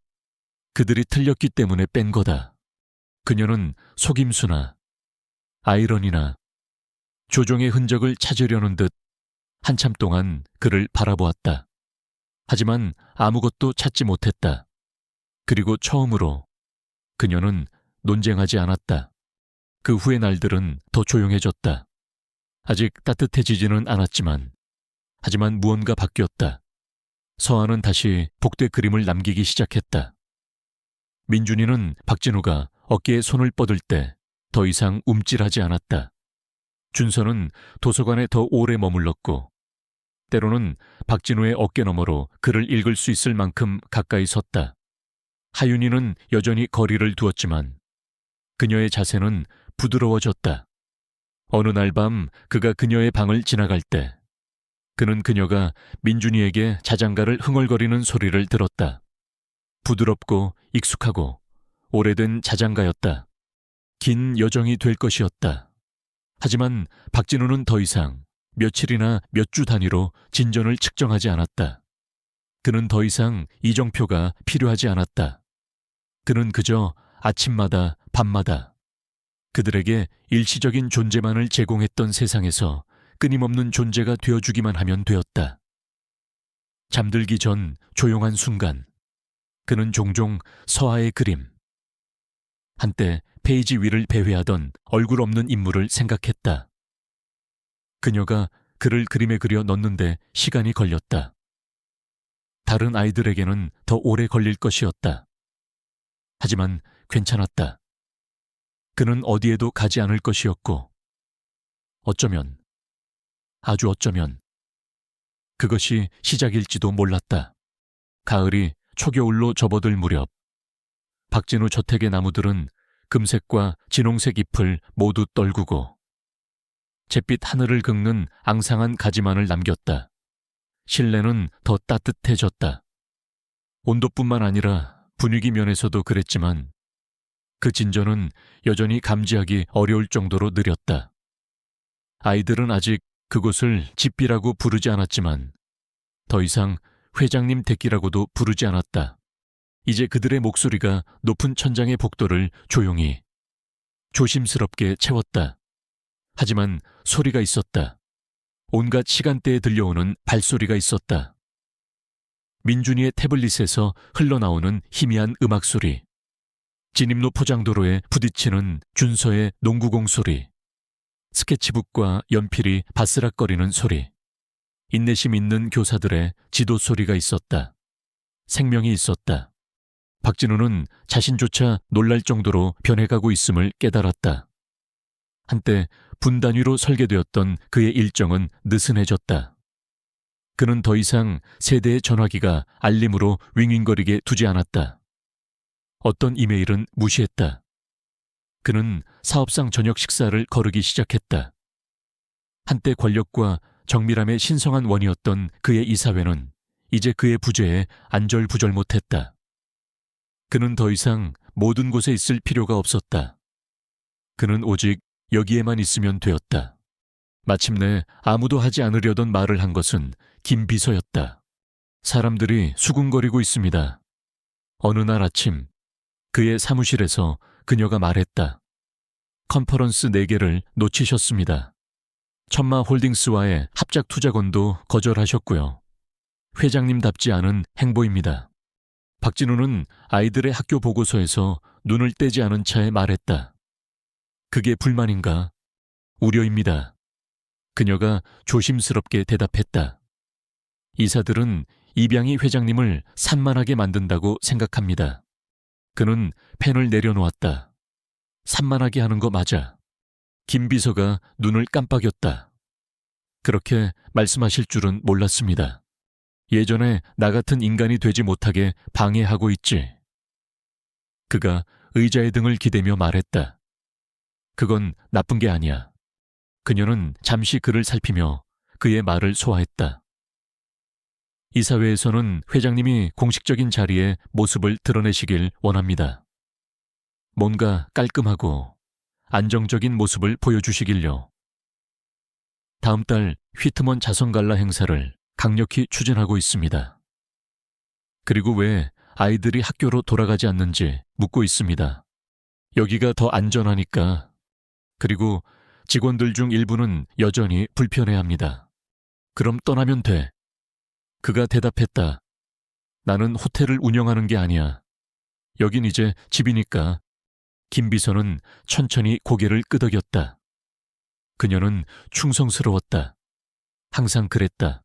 그들이 틀렸기 때문에 뺀 거다. 그녀는 속임수나 아이러니나 조종의 흔적을 찾으려는 듯 한참 동안 그를 바라보았다. 하지만 아무것도 찾지 못했다. 그리고 처음으로 그녀는 논쟁하지 않았다. 그 후의 날들은 더 조용해졌다. 아직 따뜻해지지는 않았지만 하지만 무언가 바뀌었다. 서한은 다시 복대 그림을 남기기 시작했다. 민준이는 박진우가 어깨에 손을 뻗을 때 더 이상 움찔하지 않았다. 준서는 도서관에 더 오래 머물렀고 때로는 박진우의 어깨 너머로 글을 읽을 수 있을 만큼 가까이 섰다. 하윤이는 여전히 거리를 두었지만 그녀의 자세는 부드러워졌다. 어느 날 밤 그가 그녀의 방을 지나갈 때 그는 그녀가 민준이에게 자장가를 흥얼거리는 소리를 들었다. 부드럽고 익숙하고 오래된 자장가였다. 긴 여정이 될 것이었다. 하지만 박진우는 더 이상 며칠이나 몇 주 단위로 진전을 측정하지 않았다. 그는 더 이상 이정표가 필요하지 않았다. 그는 그저 아침마다 밤마다 그들에게 일시적인 존재만을 제공했던 세상에서 끊임없는 존재가 되어주기만 하면 되었다. 잠들기 전 조용한 순간 그는 종종 서하의 그림, 한때 페이지 위를 배회하던 얼굴 없는 인물을 생각했다. 그녀가 그를 그림에 그려 넣는데 시간이 걸렸다. 다른 아이들에게는 더 오래 걸릴 것이었다. 하지만 괜찮았다. 그는 어디에도 가지 않을 것이었고 어쩌면, 아주 어쩌면 그것이 시작일지도 몰랐다. 가을이 초겨울로 접어들 무렵 박진우 저택의 나무들은 금색과 진홍색 잎을 모두 떨구고 잿빛 하늘을 긁는 앙상한 가지만을 남겼다. 실내는 더 따뜻해졌다. 온도뿐만 아니라 분위기 면에서도 그랬지만 그 진전은 여전히 감지하기 어려울 정도로 느렸다. 아이들은 아직 그곳을 집비라고 부르지 않았지만 더 이상 회장님 댁이라고도 부르지 않았다. 이제 그들의 목소리가 높은 천장의 복도를 조용히, 조심스럽게 채웠다. 하지만 소리가 있었다. 온갖 시간대에 들려오는 발소리가 있었다. 민준이의 태블릿에서 흘러나오는 희미한 음악 소리, 진입로 포장도로에 부딪히는 준서의 농구공 소리, 스케치북과 연필이 바스락거리는 소리, 인내심 있는 교사들의 지도 소리가 있었다. 생명이 있었다. 박진우는 자신조차 놀랄 정도로 변해가고 있음을 깨달았다. 한때 분 단위로 설계되었던 그의 일정은 느슨해졌다. 그는 더 이상 세대의 전화기가 알림으로 윙윙거리게 두지 않았다. 어떤 이메일은 무시했다. 그는 사업상 저녁 식사를 거르기 시작했다. 한때 권력과 정밀함의 신성한 원이었던 그의 이사회는 이제 그의 부재에 안절부절 못했다. 그는 더 이상 모든 곳에 있을 필요가 없었다. 그는 오직 여기에만 있으면 되었다. 마침내 아무도 하지 않으려던 말을 한 것은 김 비서였다. 사람들이 수군거리고 있습니다. 어느 날 아침 그의 사무실에서 그녀가 말했다. 컨퍼런스 4개를 놓치셨습니다. 천마홀딩스와의 합작 투자건도 거절하셨고요. 회장님답지 않은 행보입니다. 박진우는 아이들의 학교 보고서에서 눈을 떼지 않은 차에 말했다. 그게 불만인가? 우려입니다. 그녀가 조심스럽게 대답했다. 이사들은 이병희 회장님을 산만하게 만든다고 생각합니다. 그는 펜을 내려놓았다. 산만하게 하는 거 맞아. 김 비서가 눈을 깜빡였다. 그렇게 말씀하실 줄은 몰랐습니다. 예전에 나 같은 인간이 되지 못하게 방해하고 있지. 그가 의자의 등을 기대며 말했다. 그건 나쁜 게 아니야. 그녀는 잠시 그를 살피며 그의 말을 소화했다. 이사회에서는 회장님이 공식적인 자리에 모습을 드러내시길 원합니다. 뭔가 깔끔하고 안정적인 모습을 보여주시길요. 다음 달 휘트먼 자선갈라 행사를 강력히 추진하고 있습니다. 그리고 왜 아이들이 학교로 돌아가지 않는지 묻고 있습니다. 여기가 더 안전하니까. 그리고 직원들 중 일부는 여전히 불편해합니다. 그럼 떠나면 돼. 그가 대답했다. 나는 호텔을 운영하는 게 아니야. 여긴 이제 집이니까. 김 비서는 천천히 고개를 끄덕였다. 그녀는 충성스러웠다. 항상 그랬다.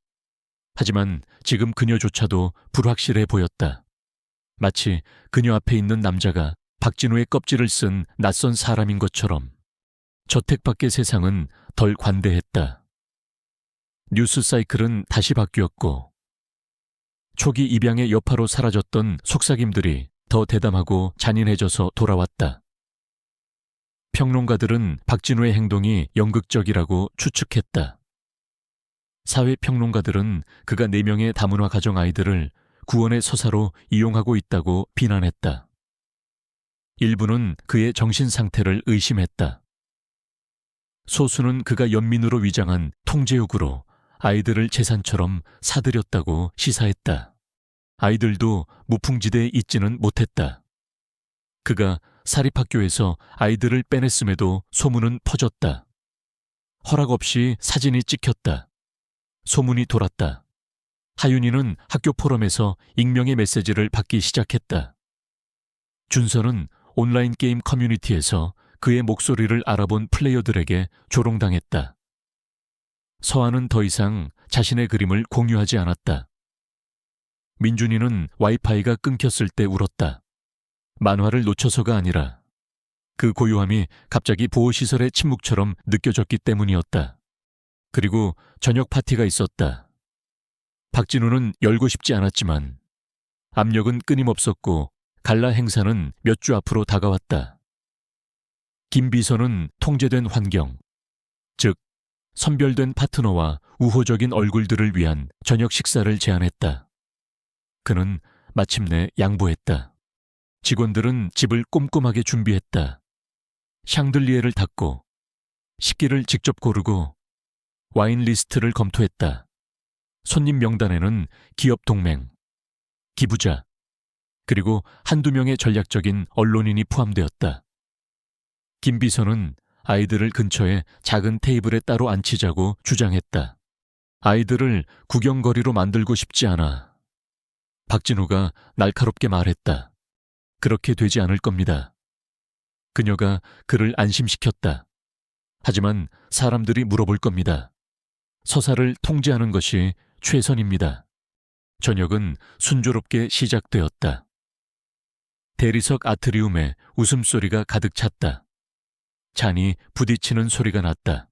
하지만 지금 그녀조차도 불확실해 보였다. 마치 그녀 앞에 있는 남자가 박진우의 껍질을 쓴 낯선 사람인 것처럼. 저택 밖의 세상은 덜 관대했다. 뉴스 사이클은 다시 바뀌었고 초기 입양의 여파로 사라졌던 속삭임들이 더 대담하고 잔인해져서 돌아왔다. 평론가들은 박진우의 행동이 연극적이라고 추측했다. 사회평론가들은 그가 4명의 다문화 가정 아이들을 구원의 서사로 이용하고 있다고 비난했다. 일부는 그의 정신 상태를 의심했다. 소수는 그가 연민으로 위장한 통제욕으로 아이들을 재산처럼 사들였다고 시사했다. 아이들도 무풍지대에 있지는 못했다. 그가 사립학교에서 아이들을 빼냈음에도 소문은 퍼졌다. 허락 없이 사진이 찍혔다. 소문이 돌았다. 하윤이는 학교 포럼에서 익명의 메시지를 받기 시작했다. 준서는 온라인 게임 커뮤니티에서 그의 목소리를 알아본 플레이어들에게 조롱당했다. 서한은 더 이상 자신의 그림을 공유하지 않았다. 민준이는 와이파이가 끊겼을 때 울었다. 만화를 놓쳐서가 아니라 그 고요함이 갑자기 보호시설의 침묵처럼 느껴졌기 때문이었다. 그리고 저녁 파티가 있었다. 박진우는 열고 싶지 않았지만 압력은 끊임없었고 갈라 행사는 몇 주 앞으로 다가왔다. 김 비서는 통제된 환경, 즉 선별된 파트너와 우호적인 얼굴들을 위한 저녁 식사를 제안했다. 그는 마침내 양보했다. 직원들은 집을 꼼꼼하게 준비했다. 샹들리에를 닦고 식기를 직접 고르고 와인 리스트를 검토했다. 손님 명단에는 기업 동맹, 기부자, 그리고 한두 명의 전략적인 언론인이 포함되었다. 김 비서는 아이들을 근처에 작은 테이블에 따로 앉히자고 주장했다. 아이들을 구경거리로 만들고 싶지 않아. 박진우가 날카롭게 말했다. 그렇게 되지 않을 겁니다. 그녀가 그를 안심시켰다. 하지만 사람들이 물어볼 겁니다. 서사를 통제하는 것이 최선입니다. 저녁은 순조롭게 시작되었다. 대리석 아트리움에 웃음소리가 가득 찼다. 잔이 부딪히는 소리가 났다.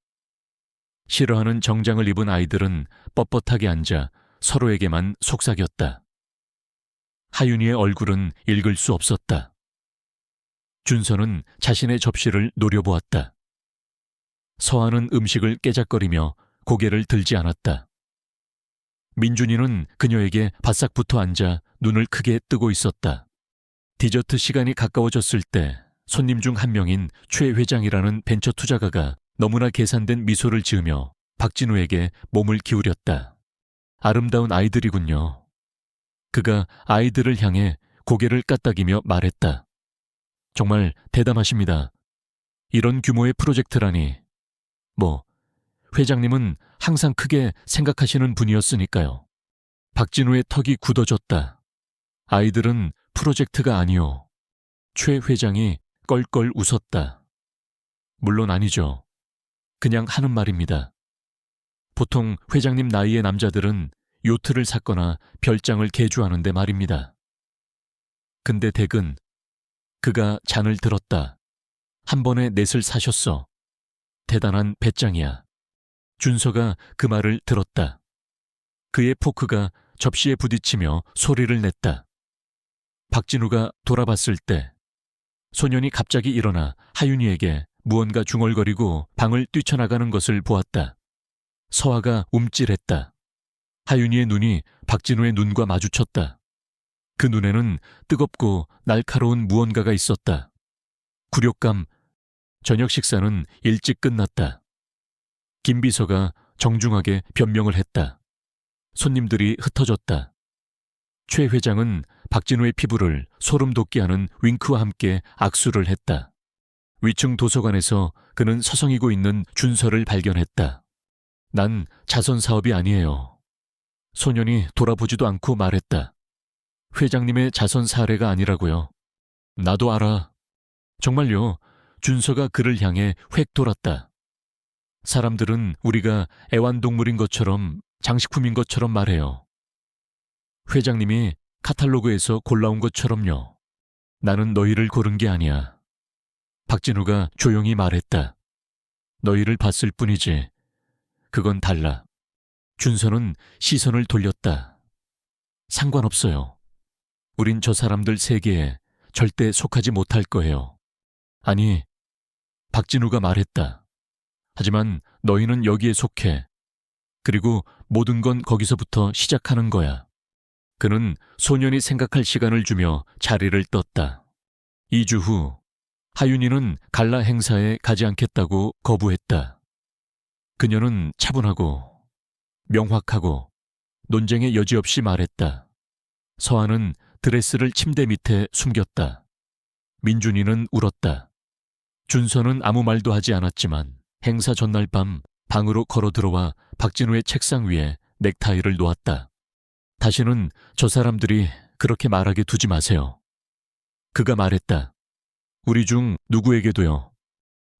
싫어하는 정장을 입은 아이들은 뻣뻣하게 앉아 서로에게만 속삭였다. 하윤이의 얼굴은 읽을 수 없었다. 준서는 자신의 접시를 노려보았다. 서하는 음식을 깨작거리며 고개를 들지 않았다. 민준이는 그녀에게 바싹 붙어 앉아 눈을 크게 뜨고 있었다. 디저트 시간이 가까워졌을 때 손님 중 한 명인 최 회장이라는 벤처 투자가가 너무나 계산된 미소를 지으며 박진우에게 몸을 기울였다. 아름다운 아이들이군요. 그가 아이들을 향해 고개를 까딱이며 말했다. 정말 대담하십니다. 이런 규모의 프로젝트라니. 회장님은 항상 크게 생각하시는 분이었으니까요. 박진우의 턱이 굳어졌다. 아이들은 프로젝트가 아니오. 최 회장이 껄껄 웃었다. 물론 아니죠. 그냥 하는 말입니다. 보통 회장님 나이의 남자들은 요트를 샀거나 별장을 개조하는데 말입니다. 근데 댁은 그가 잔을 들었다. 한 번에 넷을 사셨어. 대단한 배짱이야. 준서가 그 말을 들었다. 그의 포크가 접시에 부딪히며 소리를 냈다. 박진우가 돌아봤을 때 소년이 갑자기 일어나 하윤이에게 무언가 중얼거리고 방을 뛰쳐나가는 것을 보았다. 서아가 움찔했다. 하윤이의 눈이 박진우의 눈과 마주쳤다. 그 눈에는 뜨겁고 날카로운 무언가가 있었다. 굴욕감. 저녁 식사는 일찍 끝났다. 김 비서가 정중하게 변명을 했다. 손님들이 흩어졌다. 최 회장은 박진우의 피부를 소름 돋게 하는 윙크와 함께 악수를 했다. 위층 도서관에서 그는 서성이고 있는 준서를 발견했다. 난 자선 사업이 아니에요. 소년이 돌아보지도 않고 말했다. 회장님의 자선 사례가 아니라고요. 나도 알아. 정말요. 준서가 그를 향해 획 돌았다. 사람들은 우리가 애완동물인 것처럼 장식품인 것처럼 말해요. 회장님이 카탈로그에서 골라온 것처럼요. 나는 너희를 고른 게 아니야. 박진우가 조용히 말했다. 너희를 봤을 뿐이지. 그건 달라. 준서는 시선을 돌렸다. 상관없어요. 우린 저 사람들 세계에 절대 속하지 못할 거예요. 아니, 박진우가 말했다. 하지만 너희는 여기에 속해. 그리고 모든 건 거기서부터 시작하는 거야. 그는 소년이 생각할 시간을 주며 자리를 떴다. 2주 후 하윤이는 갈라 행사에 가지 않겠다고 거부했다. 그녀는 차분하고 명확하고 논쟁의 여지 없이 말했다. 서아는 드레스를 침대 밑에 숨겼다. 민준이는 울었다. 준서는 아무 말도 하지 않았지만 행사 전날 밤 방으로 걸어 들어와 박진우의 책상 위에 넥타이를 놓았다. 다시는 저 사람들이 그렇게 말하게 두지 마세요. 그가 말했다. 우리 중 누구에게도요.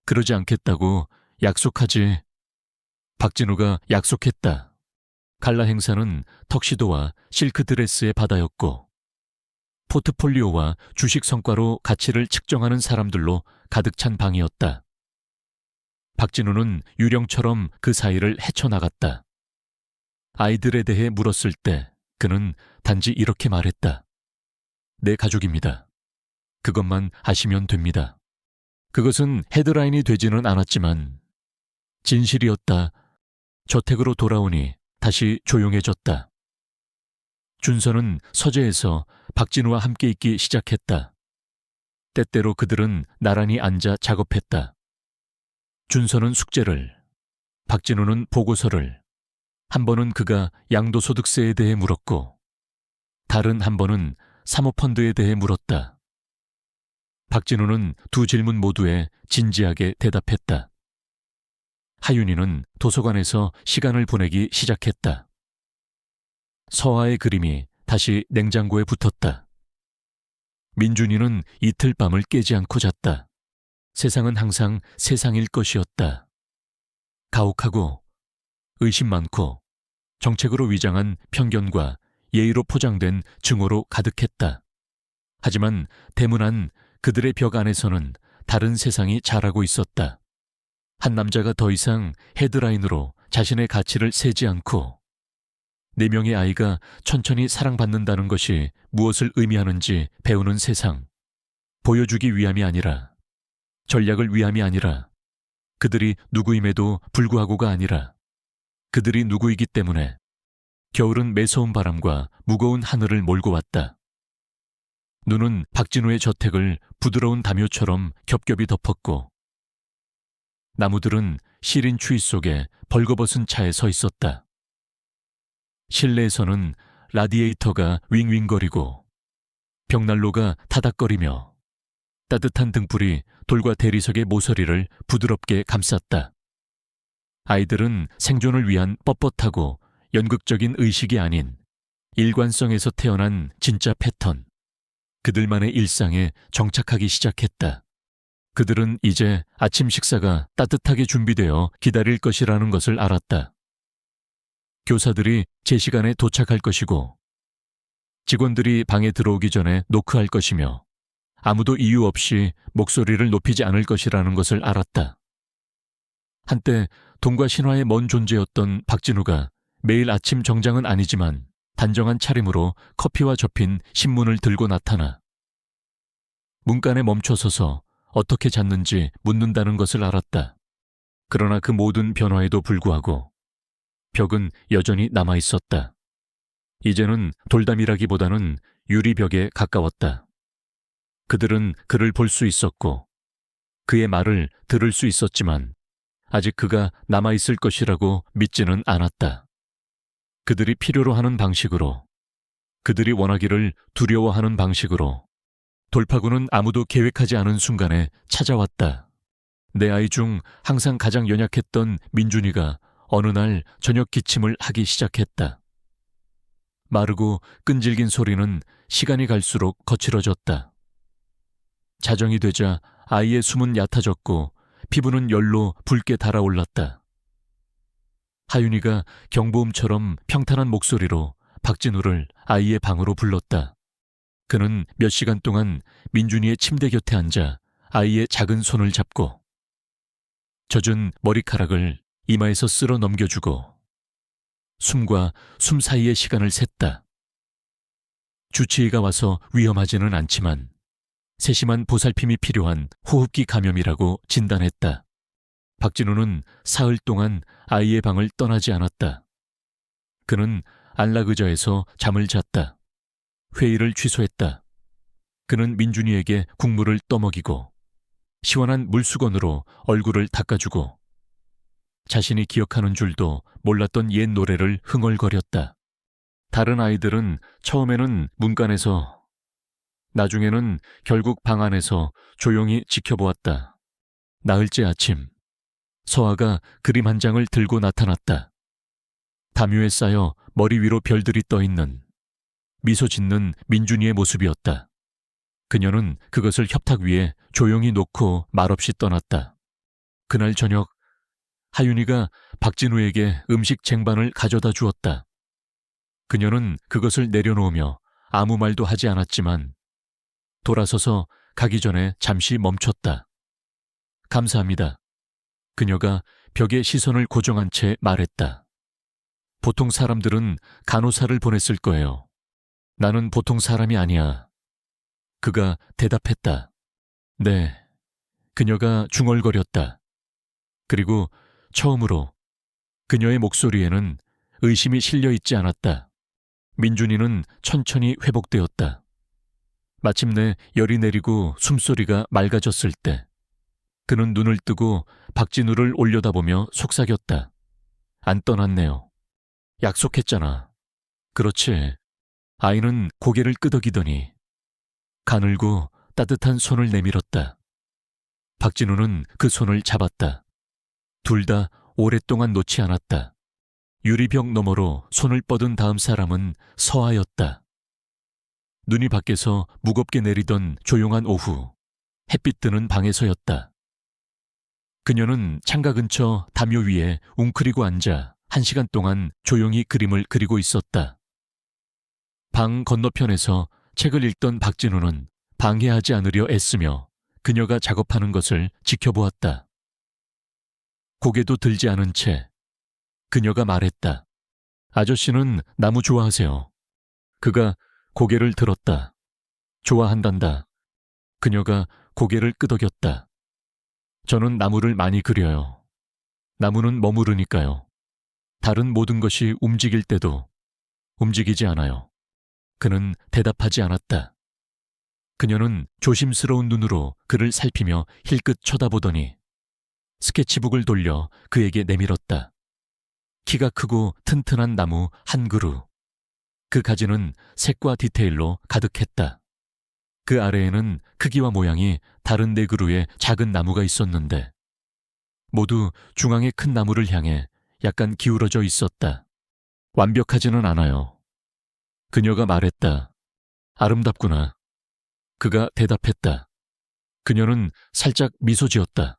그러지 않겠다고 약속하지. 박진우가 약속했다. 갈라 행사는 턱시도와 실크 드레스의 바다였고 포트폴리오와 주식 성과로 가치를 측정하는 사람들로 가득 찬 방이었다. 박진우는 유령처럼 그 사이를 헤쳐나갔다. 아이들에 대해 물었을 때 그는 단지 이렇게 말했다. 내 가족입니다. 그것만 아시면 됩니다. 그것은 헤드라인이 되지는 않았지만 진실이었다. 저택으로 돌아오니 다시 조용해졌다. 준서는 서재에서 박진우와 함께 있기 시작했다. 때때로 그들은 나란히 앉아 작업했다. 준서는 숙제를, 박진우는 보고서를, 한 번은 그가 양도소득세에 대해 물었고 다른 한 번은 사모펀드에 대해 물었다. 박진우는 두 질문 모두에 진지하게 대답했다. 하윤이는 도서관에서 시간을 보내기 시작했다. 서아의 그림이 다시 냉장고에 붙었다. 민준이는 이틀 밤을 깨지 않고 잤다. 세상은 항상 세상일 것이었다. 가혹하고 의심 많고 정책으로 위장한 편견과 예의로 포장된 증오로 가득했다. 하지만 대문 안 그들의 벽 안에서는 다른 세상이 자라고 있었다. 한 남자가 더 이상 헤드라인으로 자신의 가치를 세지 않고 4명의 아이가 천천히 사랑받는다는 것이 무엇을 의미하는지 배우는 세상. 보여주기 위함이 아니라, 전략을 위함이 아니라, 그들이 누구임에도 불구하고가 아니라, 그들이 누구이기 때문에 겨울은 매서운 바람과 무거운 하늘을 몰고 왔다. 눈은 박진우의 저택을 부드러운 담요처럼 겹겹이 덮었고 나무들은 시린 추위 속에 벌거벗은 차에 서 있었다. 실내에서는 라디에이터가 윙윙거리고 벽난로가 타닥거리며 따뜻한 등불이 돌과 대리석의 모서리를 부드럽게 감쌌다. 아이들은 생존을 위한 뻣뻣하고 연극적인 의식이 아닌 일관성에서 태어난 진짜 패턴, 그들만의 일상에 정착하기 시작했다. 그들은 이제 아침 식사가 따뜻하게 준비되어 기다릴 것이라는 것을 알았다. 교사들이 제 시간에 도착할 것이고 직원들이 방에 들어오기 전에 노크할 것이며 아무도 이유 없이 목소리를 높이지 않을 것이라는 것을 알았다. 한때 동과 신화의 먼 존재였던 박진우가 매일 아침 정장은 아니지만 단정한 차림으로 커피와 접힌 신문을 들고 나타나 문간에 멈춰서서 어떻게 잤는지 묻는다는 것을 알았다. 그러나 그 모든 변화에도 불구하고 벽은 여전히 남아있었다. 이제는 돌담이라기보다는 유리벽에 가까웠다. 그들은 그를 볼 수 있었고 그의 말을 들을 수 있었지만 아직 그가 남아있을 것이라고 믿지는 않았다. 그들이 필요로 하는 방식으로, 그들이 원하기를 두려워하는 방식으로 돌파구는 아무도 계획하지 않은 순간에 찾아왔다. 내 아이 중 항상 가장 연약했던 민준이가 어느 날 저녁 기침을 하기 시작했다. 마르고 끈질긴 소리는 시간이 갈수록 거칠어졌다. 자정이 되자 아이의 숨은 얕아졌고 피부는 열로 붉게 달아올랐다. 하윤이가 경보음처럼 평탄한 목소리로 박진우를 아이의 방으로 불렀다. 그는 몇 시간 동안 민준이의 침대 곁에 앉아 아이의 작은 손을 잡고 젖은 머리카락을 이마에서 쓸어 넘겨주고 숨과 숨 사이의 시간을 셌다. 주치의가 와서 위험하지는 않지만 세심한 보살핌이 필요한 호흡기 감염이라고 진단했다. 박진우는 사흘 동안 아이의 방을 떠나지 않았다. 그는 안락의자에서 잠을 잤다. 회의를 취소했다. 그는 민준이에게 국물을 떠먹이고 시원한 물수건으로 얼굴을 닦아주고 자신이 기억하는 줄도 몰랐던 옛 노래를 흥얼거렸다. 다른 아이들은 처음에는 문간에서, 나중에는 결국 방 안에서 조용히 지켜보았다. 나흘째 아침, 서아가 그림 한 장을 들고 나타났다. 담요에 쌓여 머리 위로 별들이 떠있는 미소 짓는 민준이의 모습이었다. 그녀는 그것을 협탁 위에 조용히 놓고 말없이 떠났다. 그날 저녁 하윤이가 박진우에게 음식 쟁반을 가져다 주었다. 그녀는 그것을 내려놓으며 아무 말도 하지 않았지만 돌아서서 가기 전에 잠시 멈췄다. 감사합니다. 그녀가 벽에 시선을 고정한 채 말했다. 보통 사람들은 간호사를 보냈을 거예요. 나는 보통 사람이 아니야. 그가 대답했다. 네. 그녀가 중얼거렸다. 그리고 처음으로 그녀의 목소리에는 의심이 실려 있지 않았다. 민준이는 천천히 회복되었다. 마침내 열이 내리고 숨소리가 맑아졌을 때 그는 눈을 뜨고 박진우를 올려다보며 속삭였다. 안 떠났네요. 약속했잖아. 그렇지. 아이는 고개를 끄덕이더니 가늘고 따뜻한 손을 내밀었다. 박진우는 그 손을 잡았다. 둘 다 오랫동안 놓지 않았다. 유리벽 너머로 손을 뻗은 다음 사람은 서아였다. 눈이 밖에서 무겁게 내리던 조용한 오후, 햇빛 드는 방에서였다. 그녀는 창가 근처 담요 위에 웅크리고 앉아 1시간 동안 조용히 그림을 그리고 있었다. 방 건너편에서 책을 읽던 박진우는 방해하지 않으려 애쓰며 그녀가 작업하는 것을 지켜보았다. 고개도 들지 않은 채 그녀가 말했다. 아저씨는 나무 좋아하세요. 그가 고개를 들었다. 좋아한단다. 그녀가 고개를 끄덕였다. 저는 나무를 많이 그려요. 나무는 머무르니까요. 다른 모든 것이 움직일 때도 움직이지 않아요. 그는 대답하지 않았다. 그녀는 조심스러운 눈으로 그를 살피며 힐끗 쳐다보더니 스케치북을 돌려 그에게 내밀었다. 키가 크고 튼튼한 나무 한 그루. 그 가지는 색과 디테일로 가득했다. 그 아래에는 크기와 모양이 다른 4그루의 작은 나무가 있었는데 모두 중앙의 큰 나무를 향해 약간 기울어져 있었다. 완벽하지는 않아요. 그녀가 말했다. 아름답구나. 그가 대답했다. 그녀는 살짝 미소 지었다.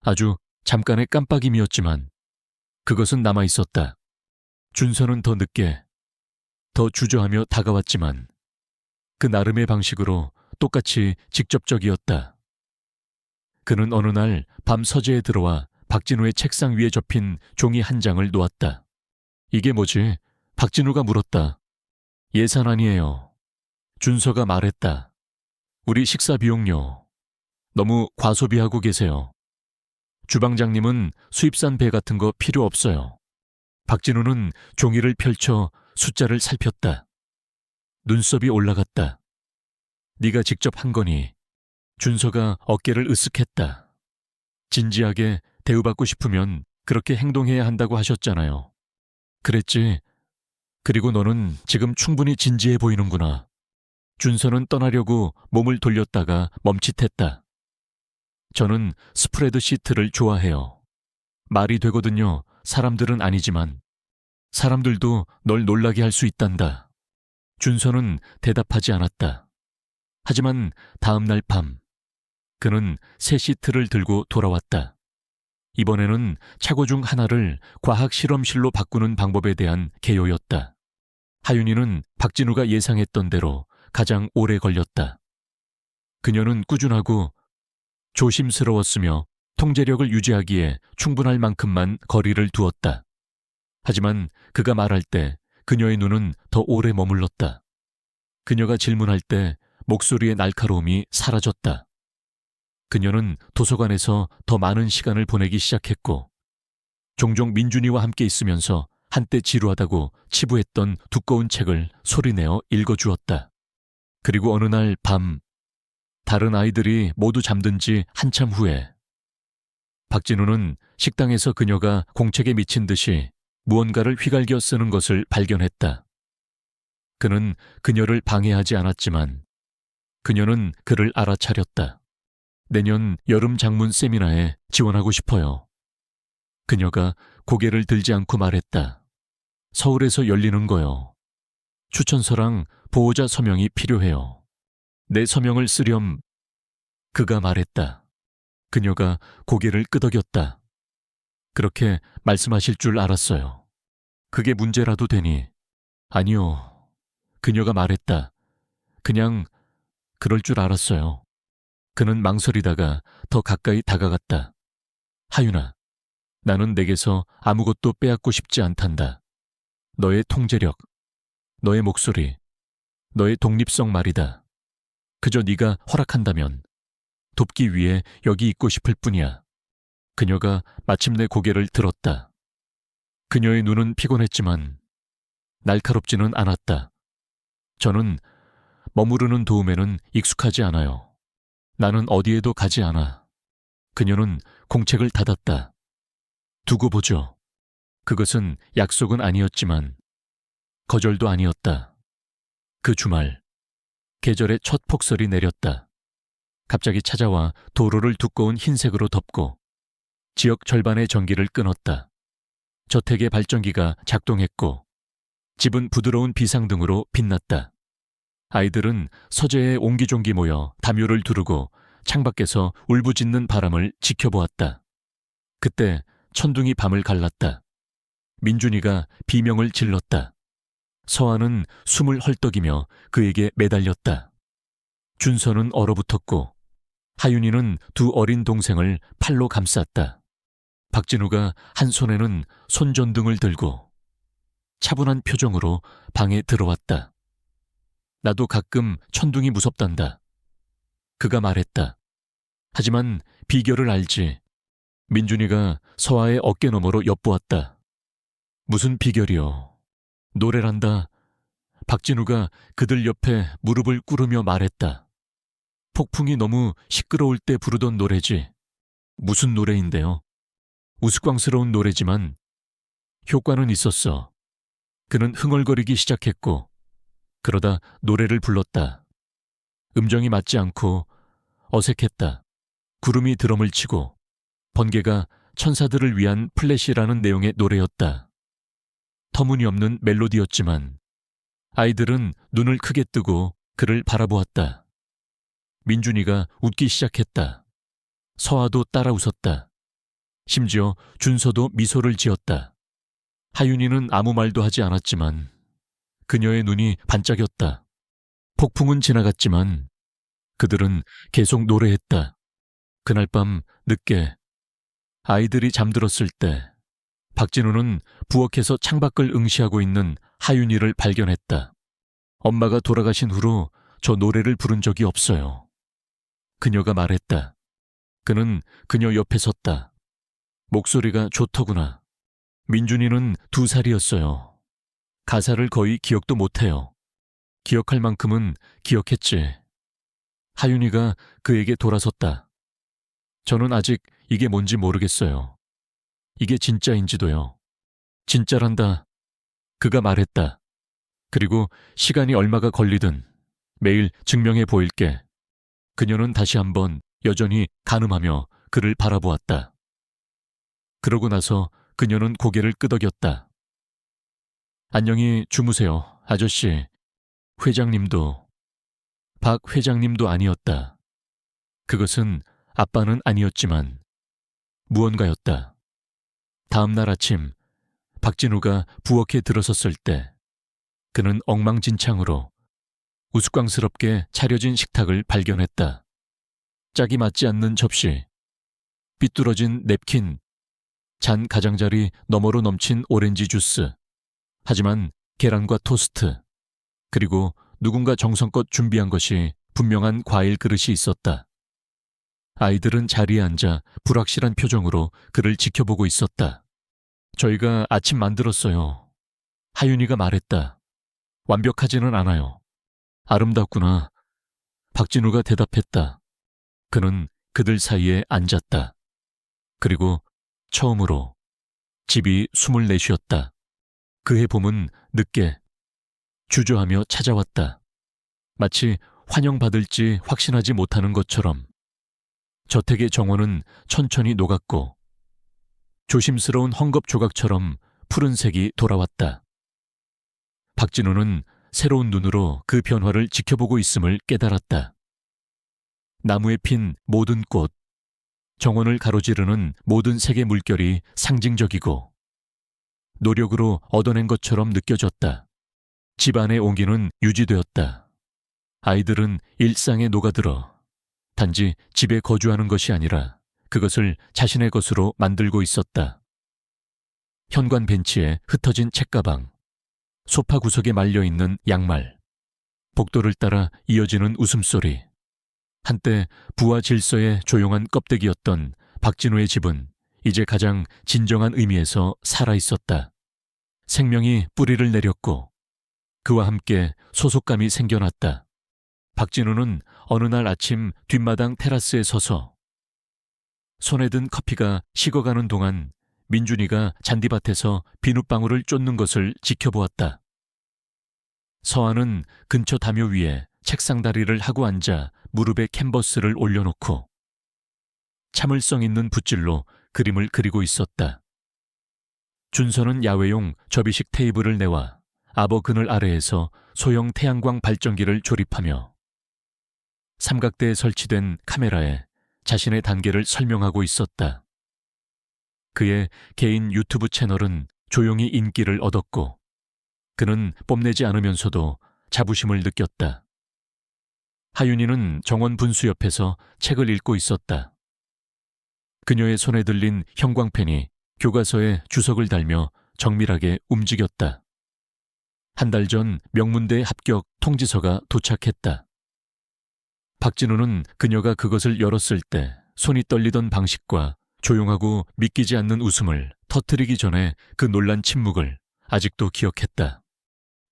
아주 잠깐의 깜빡임이었지만 그것은 남아있었다. 준서는 더 늦게, 더 주저하며 다가왔지만 그 나름의 방식으로 똑같이 직접적이었다. 그는 어느 날 밤 서재에 들어와 박진우의 책상 위에 접힌 종이 한 장을 놓았다. 이게 뭐지? 박진우가 물었다. 예산 아니에요. 준서가 말했다. 우리 식사 비용료. 너무 과소비하고 계세요. 주방장님은 수입산 배 같은 거 필요 없어요. 박진우는 종이를 펼쳐 숫자를 살폈다. 눈썹이 올라갔다. 네가 직접 한 거니. 준서가 어깨를 으쓱했다. 진지하게 대우받고 싶으면 그렇게 행동해야 한다고 하셨잖아요. 그랬지. 그리고 너는 지금 충분히 진지해 보이는구나. 준서는 떠나려고 몸을 돌렸다가 멈칫했다. 저는 스프레드 시트를 좋아해요. 말이 되거든요. 사람들은 아니지만. 사람들도 널 놀라게 할 수 있단다. 준서는 대답하지 않았다. 하지만 다음 날 밤, 그는 새 시트를 들고 돌아왔다. 이번에는 차고 중 하나를 과학 실험실로 바꾸는 방법에 대한 개요였다. 하윤이는 박진우가 예상했던 대로 가장 오래 걸렸다. 그녀는 꾸준하고 조심스러웠으며 통제력을 유지하기에 충분할 만큼만 거리를 두었다. 하지만 그가 말할 때 그녀의 눈은 더 오래 머물렀다. 그녀가 질문할 때 목소리의 날카로움이 사라졌다. 그녀는 도서관에서 더 많은 시간을 보내기 시작했고 종종 민준이와 함께 있으면서 한때 지루하다고 치부했던 두꺼운 책을 소리내어 읽어주었다. 그리고 어느 날 밤, 다른 아이들이 모두 잠든 지 한참 후에 박진우는 식당에서 그녀가 공책에 미친 듯이 무언가를 휘갈겨 쓰는 것을 발견했다. 그는 그녀를 방해하지 않았지만 그녀는 그를 알아차렸다. 내년 여름 장문 세미나에 지원하고 싶어요. 그녀가 고개를 들지 않고 말했다. 서울에서 열리는 거요. 추천서랑 보호자 서명이 필요해요. 내 서명을 쓰렴. 그가 말했다. 그녀가 고개를 끄덕였다. 그렇게 말씀하실 줄 알았어요. 그게 문제라도 되니. 아니요. 그녀가 말했다. 그냥 그럴 줄 알았어요. 그는 망설이다가 더 가까이 다가갔다. 하윤아, 나는 내게서 아무것도 빼앗고 싶지 않단다. 너의 통제력, 너의 목소리, 너의 독립성 말이다. 그저 네가 허락한다면 돕기 위해 여기 있고 싶을 뿐이야. 그녀가 마침내 고개를 들었다. 그녀의 눈은 피곤했지만 날카롭지는 않았다. 저는 머무르는 도움에는 익숙하지 않아요. 나는 어디에도 가지 않아. 그녀는 공책을 닫았다. 두고 보죠. 그것은 약속은 아니었지만 거절도 아니었다. 그 주말, 계절의 첫 폭설이 내렸다. 갑자기 찾아와 도로를 두꺼운 흰색으로 덮고 지역 절반의 전기를 끊었다. 저택의 발전기가 작동했고 집은 부드러운 비상등으로 빛났다. 아이들은 서재에 옹기종기 모여 담요를 두르고 창밖에서 울부짖는 바람을 지켜보았다. 그때 천둥이 밤을 갈랐다. 민준이가 비명을 질렀다. 서아는 숨을 헐떡이며 그에게 매달렸다. 준서는 얼어붙었고 하윤이는 두 어린 동생을 팔로 감쌌다. 박진우가 한 손에는 손전등을 들고 차분한 표정으로 방에 들어왔다. 나도 가끔 천둥이 무섭단다. 그가 말했다. 하지만 비결을 알지. 민준이가 서아의 어깨 너머로 엿보았다. 무슨 비결이요? 노래란다. 박진우가 그들 옆에 무릎을 꿇으며 말했다. 폭풍이 너무 시끄러울 때 부르던 노래지. 무슨 노래인데요? 우스꽝스러운 노래지만 효과는 있었어. 그는 흥얼거리기 시작했고 그러다 노래를 불렀다. 음정이 맞지 않고 어색했다. 구름이 드럼을 치고 번개가 천사들을 위한 플래시라는 내용의 노래였다. 터무니없는 멜로디였지만 아이들은 눈을 크게 뜨고 그를 바라보았다. 민준이가 웃기 시작했다. 서아도 따라 웃었다. 심지어 준서도 미소를 지었다. 하윤이는 아무 말도 하지 않았지만 그녀의 눈이 반짝였다. 폭풍은 지나갔지만 그들은 계속 노래했다. 그날 밤 늦게 아이들이 잠들었을 때 박진우는 부엌에서 창밖을 응시하고 있는 하윤이를 발견했다. 엄마가 돌아가신 후로 저 노래를 부른 적이 없어요. 그녀가 말했다. 그는 그녀 옆에 섰다. 목소리가 좋더구나. 민준이는 2살이었어요. 가사를 거의 기억도 못해요. 기억할 만큼은 기억했지. 하윤이가 그에게 돌아섰다. 저는 아직 이게 뭔지 모르겠어요. 이게 진짜인지도요. 진짜란다. 그가 말했다. 그리고 시간이 얼마가 걸리든 매일 증명해 보일게. 그녀는 다시 한번 여전히 간음하며 그를 바라보았다. 그러고 나서 그녀는 고개를 끄덕였다. 안녕히 주무세요, 아저씨. 회장님도. 박 회장님도 아니었다. 그것은 아빠는 아니었지만 무언가였다. 다음 날 아침 박진우가 부엌에 들어섰을 때 그는 엉망진창으로 우스꽝스럽게 차려진 식탁을 발견했다. 짝이 맞지 않는 접시, 삐뚤어진 냅킨, 잔 가장자리 너머로 넘친 오렌지 주스, 하지만 계란과 토스트, 그리고 누군가 정성껏 준비한 것이 분명한 과일 그릇이 있었다. 아이들은 자리에 앉아 불확실한 표정으로 그를 지켜보고 있었다. 저희가 아침 만들었어요. 하윤이가 말했다. 완벽하지는 않아요. 아름답구나. 박진우가 대답했다. 그는 그들 사이에 앉았다. 그리고 처음으로 집이 숨을 내쉬었다. 그해 봄은 늦게 주저하며 찾아왔다. 마치 환영받을지 확신하지 못하는 것처럼. 저택의 정원은 천천히 녹았고 조심스러운 헝겊 조각처럼 푸른색이 돌아왔다. 박진우는 새로운 눈으로 그 변화를 지켜보고 있음을 깨달았다. 나무에 핀 모든 꽃, 정원을 가로지르는 모든 색의 물결이 상징적이고 노력으로 얻어낸 것처럼 느껴졌다. 집안의 온기는 유지되었다. 아이들은 일상에 녹아들어 단지 집에 거주하는 것이 아니라 그것을 자신의 것으로 만들고 있었다. 현관 벤치에 흩어진 책가방, 소파 구석에 말려있는 양말, 복도를 따라 이어지는 웃음소리. 한때 부와 질서의 조용한 껍데기였던 박진우의 집은 이제 가장 진정한 의미에서 살아있었다. 생명이 뿌리를 내렸고 그와 함께 소속감이 생겨났다. 박진우는 어느 날 아침 뒷마당 테라스에 서서 손에 든 커피가 식어가는 동안 민준이가 잔디밭에서 비눗방울을 쫓는 것을 지켜보았다. 서아는 근처 담요 위에 책상 다리를 하고 앉아 무릎에 캔버스를 올려놓고 참을성 있는 붓질로 그림을 그리고 있었다. 준서는 야외용 접이식 테이블을 내와 아버 그늘 아래에서 소형 태양광 발전기를 조립하며 삼각대에 설치된 카메라에 자신의 단계를 설명하고 있었다. 그의 개인 유튜브 채널은 조용히 인기를 얻었고 그는 뽐내지 않으면서도 자부심을 느꼈다. 하윤이는 정원 분수 옆에서 책을 읽고 있었다. 그녀의 손에 들린 형광펜이 교과서에 주석을 달며 정밀하게 움직였다. 한 달 전 명문대 합격 통지서가 도착했다. 박진우는 그녀가 그것을 열었을 때 손이 떨리던 방식과 조용하고 믿기지 않는 웃음을 터뜨리기 전에 그 놀란 침묵을 아직도 기억했다.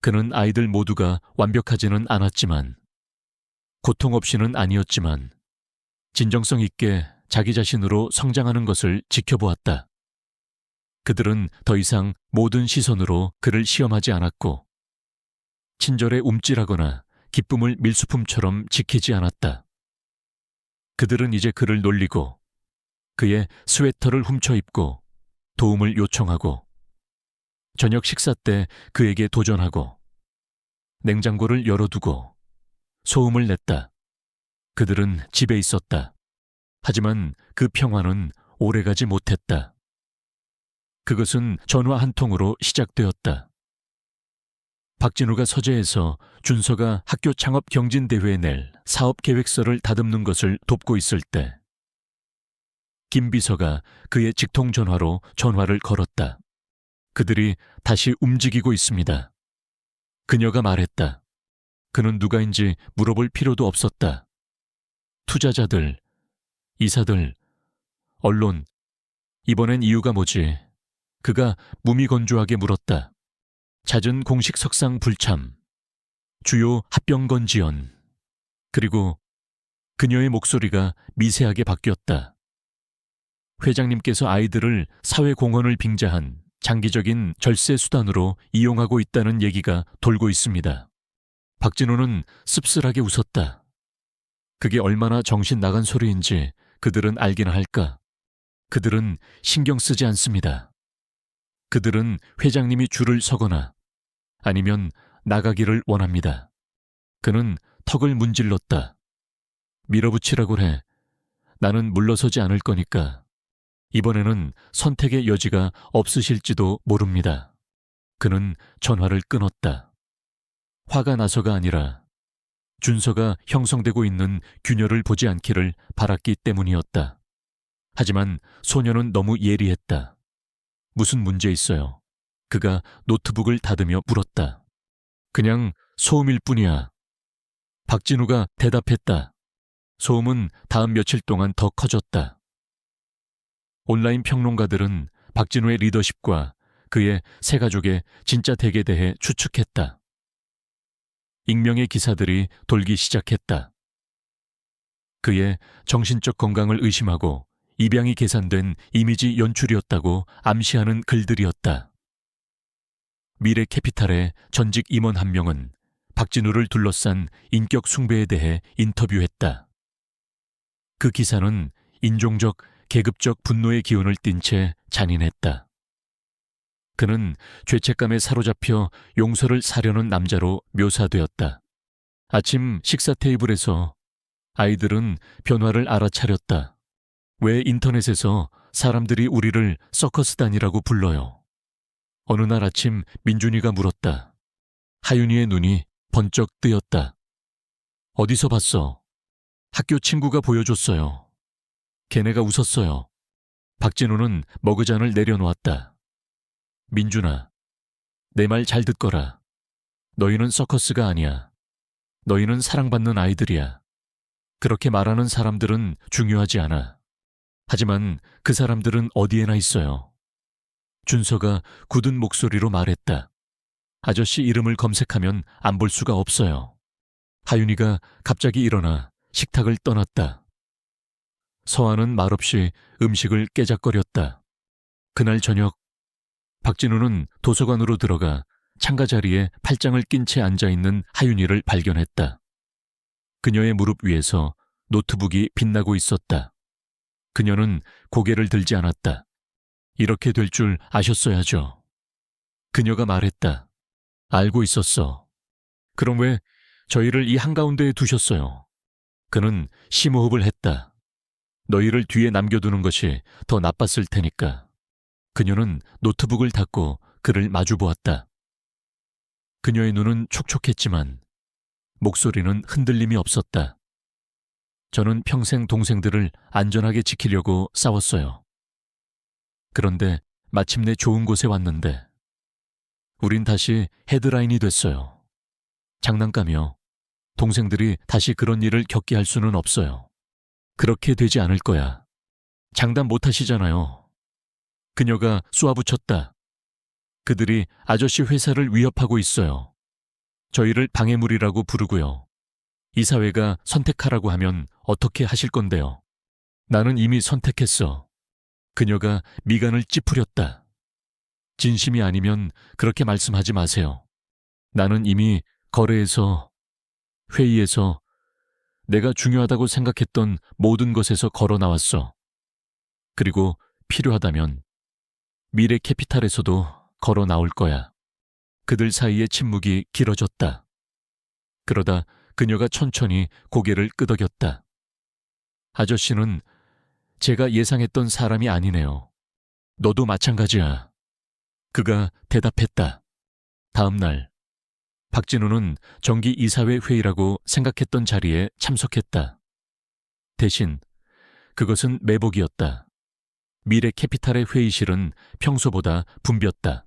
그는 아이들 모두가 완벽하지는 않았지만, 고통 없이는 아니었지만, 진정성 있게 자기 자신으로 성장하는 것을 지켜보았다. 그들은 더 이상 모든 시선으로 그를 시험하지 않았고, 친절에 움찔하거나 기쁨을 밀수품처럼 지키지 않았다. 그들은 이제 그를 놀리고, 그의 스웨터를 훔쳐 입고, 도움을 요청하고, 저녁 식사 때 그에게 도전하고, 냉장고를 열어두고, 소음을 냈다. 그들은 집에 있었다. 하지만 그 평화는 오래가지 못했다. 그것은 전화 한 통으로 시작되었다. 박진우가 서재에서 준서가 학교 창업 경진대회에 낼 사업 계획서를 다듬는 것을 돕고 있을 때 김 비서가 그의 직통 전화로 전화를 걸었다. 그들이 다시 움직이고 있습니다. 그녀가 말했다. 그는 누가인지 물어볼 필요도 없었다. 투자자들, 이사들, 언론, 이번엔 이유가 뭐지? 그가 무미건조하게 물었다. 잦은 공식 석상 불참, 주요 합병건 지연, 그리고 그녀의 목소리가 미세하게 바뀌었다. 회장님께서 아이들을 사회공헌을 빙자한 장기적인 절세 수단으로 이용하고 있다는 얘기가 돌고 있습니다. 박진우는 씁쓸하게 웃었다. 그게 얼마나 정신 나간 소리인지 그들은 알기나 할까. 그들은 신경 쓰지 않습니다. 그들은 회장님이 줄을 서거나 아니면 나가기를 원합니다. 그는 턱을 문질렀다. 밀어붙이라고 해. 나는 물러서지 않을 거니까. 이번에는 선택의 여지가 없으실지도 모릅니다. 그는 전화를 끊었다. 화가 나서가 아니라 준서가 형성되고 있는 균열을 보지 않기를 바랐기 때문이었다. 하지만 소녀는 너무 예리했다. 무슨 문제 있어요? 그가 노트북을 닫으며 물었다. 그냥 소음일 뿐이야. 박진우가 대답했다. 소음은 다음 며칠 동안 더 커졌다. 온라인 평론가들은 박진우의 리더십과 그의 세 가족의 진짜 덱에 대해 추측했다. 익명의 기사들이 돌기 시작했다. 그의 정신적 건강을 의심하고 입양이 계산된 이미지 연출이었다고 암시하는 글들이었다. 미래 캐피탈의 전직 임원 한 명은 박진우를 둘러싼 인격 숭배에 대해 인터뷰했다. 그 기사는 인종적, 계급적 분노의 기운을 띤 채 잔인했다. 그는 죄책감에 사로잡혀 용서를 사려는 남자로 묘사되었다. 아침 식사 테이블에서 아이들은 변화를 알아차렸다. 왜 인터넷에서 사람들이 우리를 서커스단이라고 불러요? 어느 날 아침 민준이가 물었다. 하윤이의 눈이 번쩍 뜨였다. 어디서 봤어? 학교 친구가 보여줬어요. 걔네가 웃었어요. 박진우는 머그잔을 내려놓았다. 민준아, 내 말 잘 듣거라. 너희는 서커스가 아니야. 너희는 사랑받는 아이들이야. 그렇게 말하는 사람들은 중요하지 않아. 하지만 그 사람들은 어디에나 있어요. 준서가 굳은 목소리로 말했다. 아저씨 이름을 검색하면 안 볼 수가 없어요. 하윤이가 갑자기 일어나 식탁을 떠났다. 서아는 말없이 음식을 깨작거렸다. 그날 저녁 박진우는 도서관으로 들어가 창가 자리에 팔짱을 낀 채 앉아있는 하윤이를 발견했다. 그녀의 무릎 위에서 노트북이 빛나고 있었다. 그녀는 고개를 들지 않았다. 이렇게 될 줄 아셨어야죠. 그녀가 말했다. 알고 있었어. 그럼 왜 저희를 이 한가운데에 두셨어요? 그는 심호흡을 했다. 너희를 뒤에 남겨두는 것이 더 나빴을 테니까. 그녀는 노트북을 닫고 그를 마주보았다. 그녀의 눈은 촉촉했지만 목소리는 흔들림이 없었다. 저는 평생 동생들을 안전하게 지키려고 싸웠어요. 그런데 마침내 좋은 곳에 왔는데 우린 다시 헤드라인이 됐어요. 장난감이요. 동생들이 다시 그런 일을 겪게 할 수는 없어요. 그렇게 되지 않을 거야. 장담 못 하시잖아요. 그녀가 쏘아붙였다. 그들이 아저씨 회사를 위협하고 있어요. 저희를 방해물이라고 부르고요. 이 사회가 선택하라고 하면 어떻게 하실 건데요? 나는 이미 선택했어. 그녀가 미간을 찌푸렸다. 진심이 아니면 그렇게 말씀하지 마세요. 나는 이미 거래에서, 회의에서, 내가 중요하다고 생각했던 모든 것에서 걸어 나왔어. 그리고 필요하다면 미래 캐피탈에서도 걸어 나올 거야. 그들 사이의 침묵이 길어졌다. 그러다 그녀가 천천히 고개를 끄덕였다. 아저씨는 제가 예상했던 사람이 아니네요. 너도 마찬가지야. 그가 대답했다. 다음 날 박진우는 정기 이사회 회의라고 생각했던 자리에 참석했다. 대신 그것은 매복이었다. 미래 캐피탈의 회의실은 평소보다 붐볐다.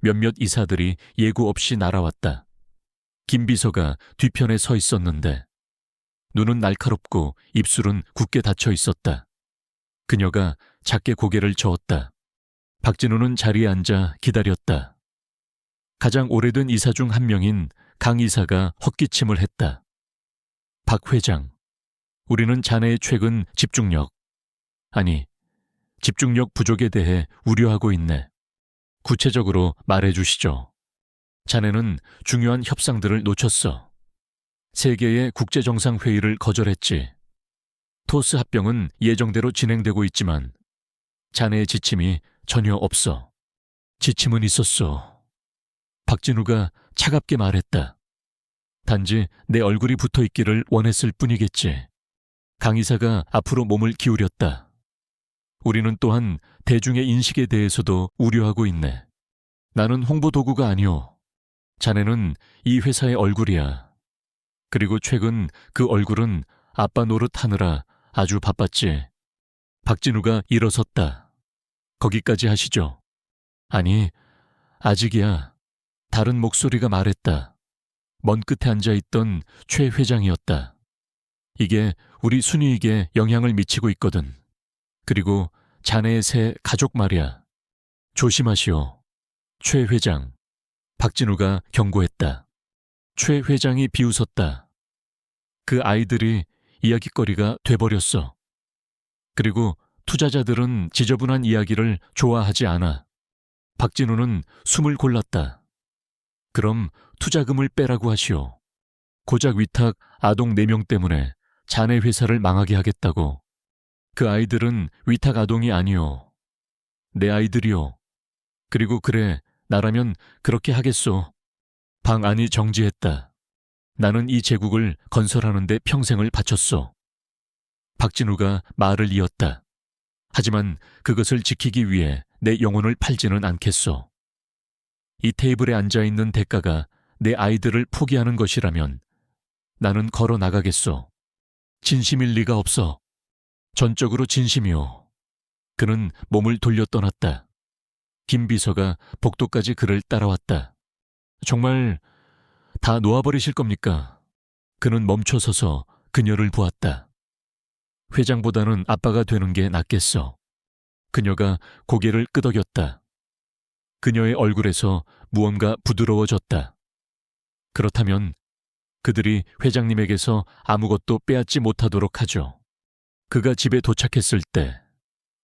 몇몇 이사들이 예고 없이 날아왔다. 김 비서가 뒤편에 서 있었는데 눈은 날카롭고 입술은 굳게 닫혀 있었다. 그녀가 작게 고개를 저었다. 박진우는 자리에 앉아 기다렸다. 가장 오래된 이사 중 한 명인 강 이사가 헛기침을 했다. 박 회장, 우리는 자네의 최근 집중력 부족에 대해 우려하고 있네. 구체적으로 말해 주시죠. 자네는 중요한 협상들을 놓쳤어. 세계의 국제정상회의를 거절했지. 토스 합병은 예정대로 진행되고 있지만 자네의 지침이 전혀 없어. 지침은 있었어. 박진우가 차갑게 말했다. 단지 내 얼굴이 붙어 있기를 원했을 뿐이겠지. 강 이사가 앞으로 몸을 기울였다. 우리는 또한 대중의 인식에 대해서도 우려하고 있네. 나는 홍보 도구가 아니오. 자네는 이 회사의 얼굴이야. 그리고 최근 그 얼굴은 아빠 노릇하느라 아주 바빴지. 박진우가 일어섰다. 거기까지 하시죠. 아니, 아직이야. 다른 목소리가 말했다. 먼 끝에 앉아있던 최 회장이었다. 이게 우리 순이익에 영향을 미치고 있거든. 그리고 자네의 새 가족 말이야. 조심하시오. 최 회장. 박진우가 경고했다. 최 회장이 비웃었다. 그 아이들이 이야깃거리가 돼버렸어. 그리고 투자자들은 지저분한 이야기를 좋아하지 않아. 박진우는 숨을 골랐다. 그럼 투자금을 빼라고 하시오. 고작 위탁 아동 4명 때문에 자네 회사를 망하게 하겠다고. 그 아이들은 위탁 아동이 아니오. 내 아이들이오. 그리고 그래, 나라면 그렇게 하겠소. 방 안이 정지했다. 나는 이 제국을 건설하는 데 평생을 바쳤소. 박진우가 말을 이었다. 하지만 그것을 지키기 위해 내 영혼을 팔지는 않겠소. 이 테이블에 앉아있는 대가가 내 아이들을 포기하는 것이라면 나는 걸어 나가겠소. 진심일 리가 없어. 전적으로 진심이오. 그는 몸을 돌려 떠났다. 김 비서가 복도까지 그를 따라왔다. 정말 다 놓아버리실 겁니까? 그는 멈춰서서 그녀를 보았다. 회장보다는 아빠가 되는 게 낫겠어. 그녀가 고개를 끄덕였다. 그녀의 얼굴에서 무언가 부드러워졌다. 그렇다면 그들이 회장님에게서 아무것도 빼앗지 못하도록 하죠. 그가 집에 도착했을 때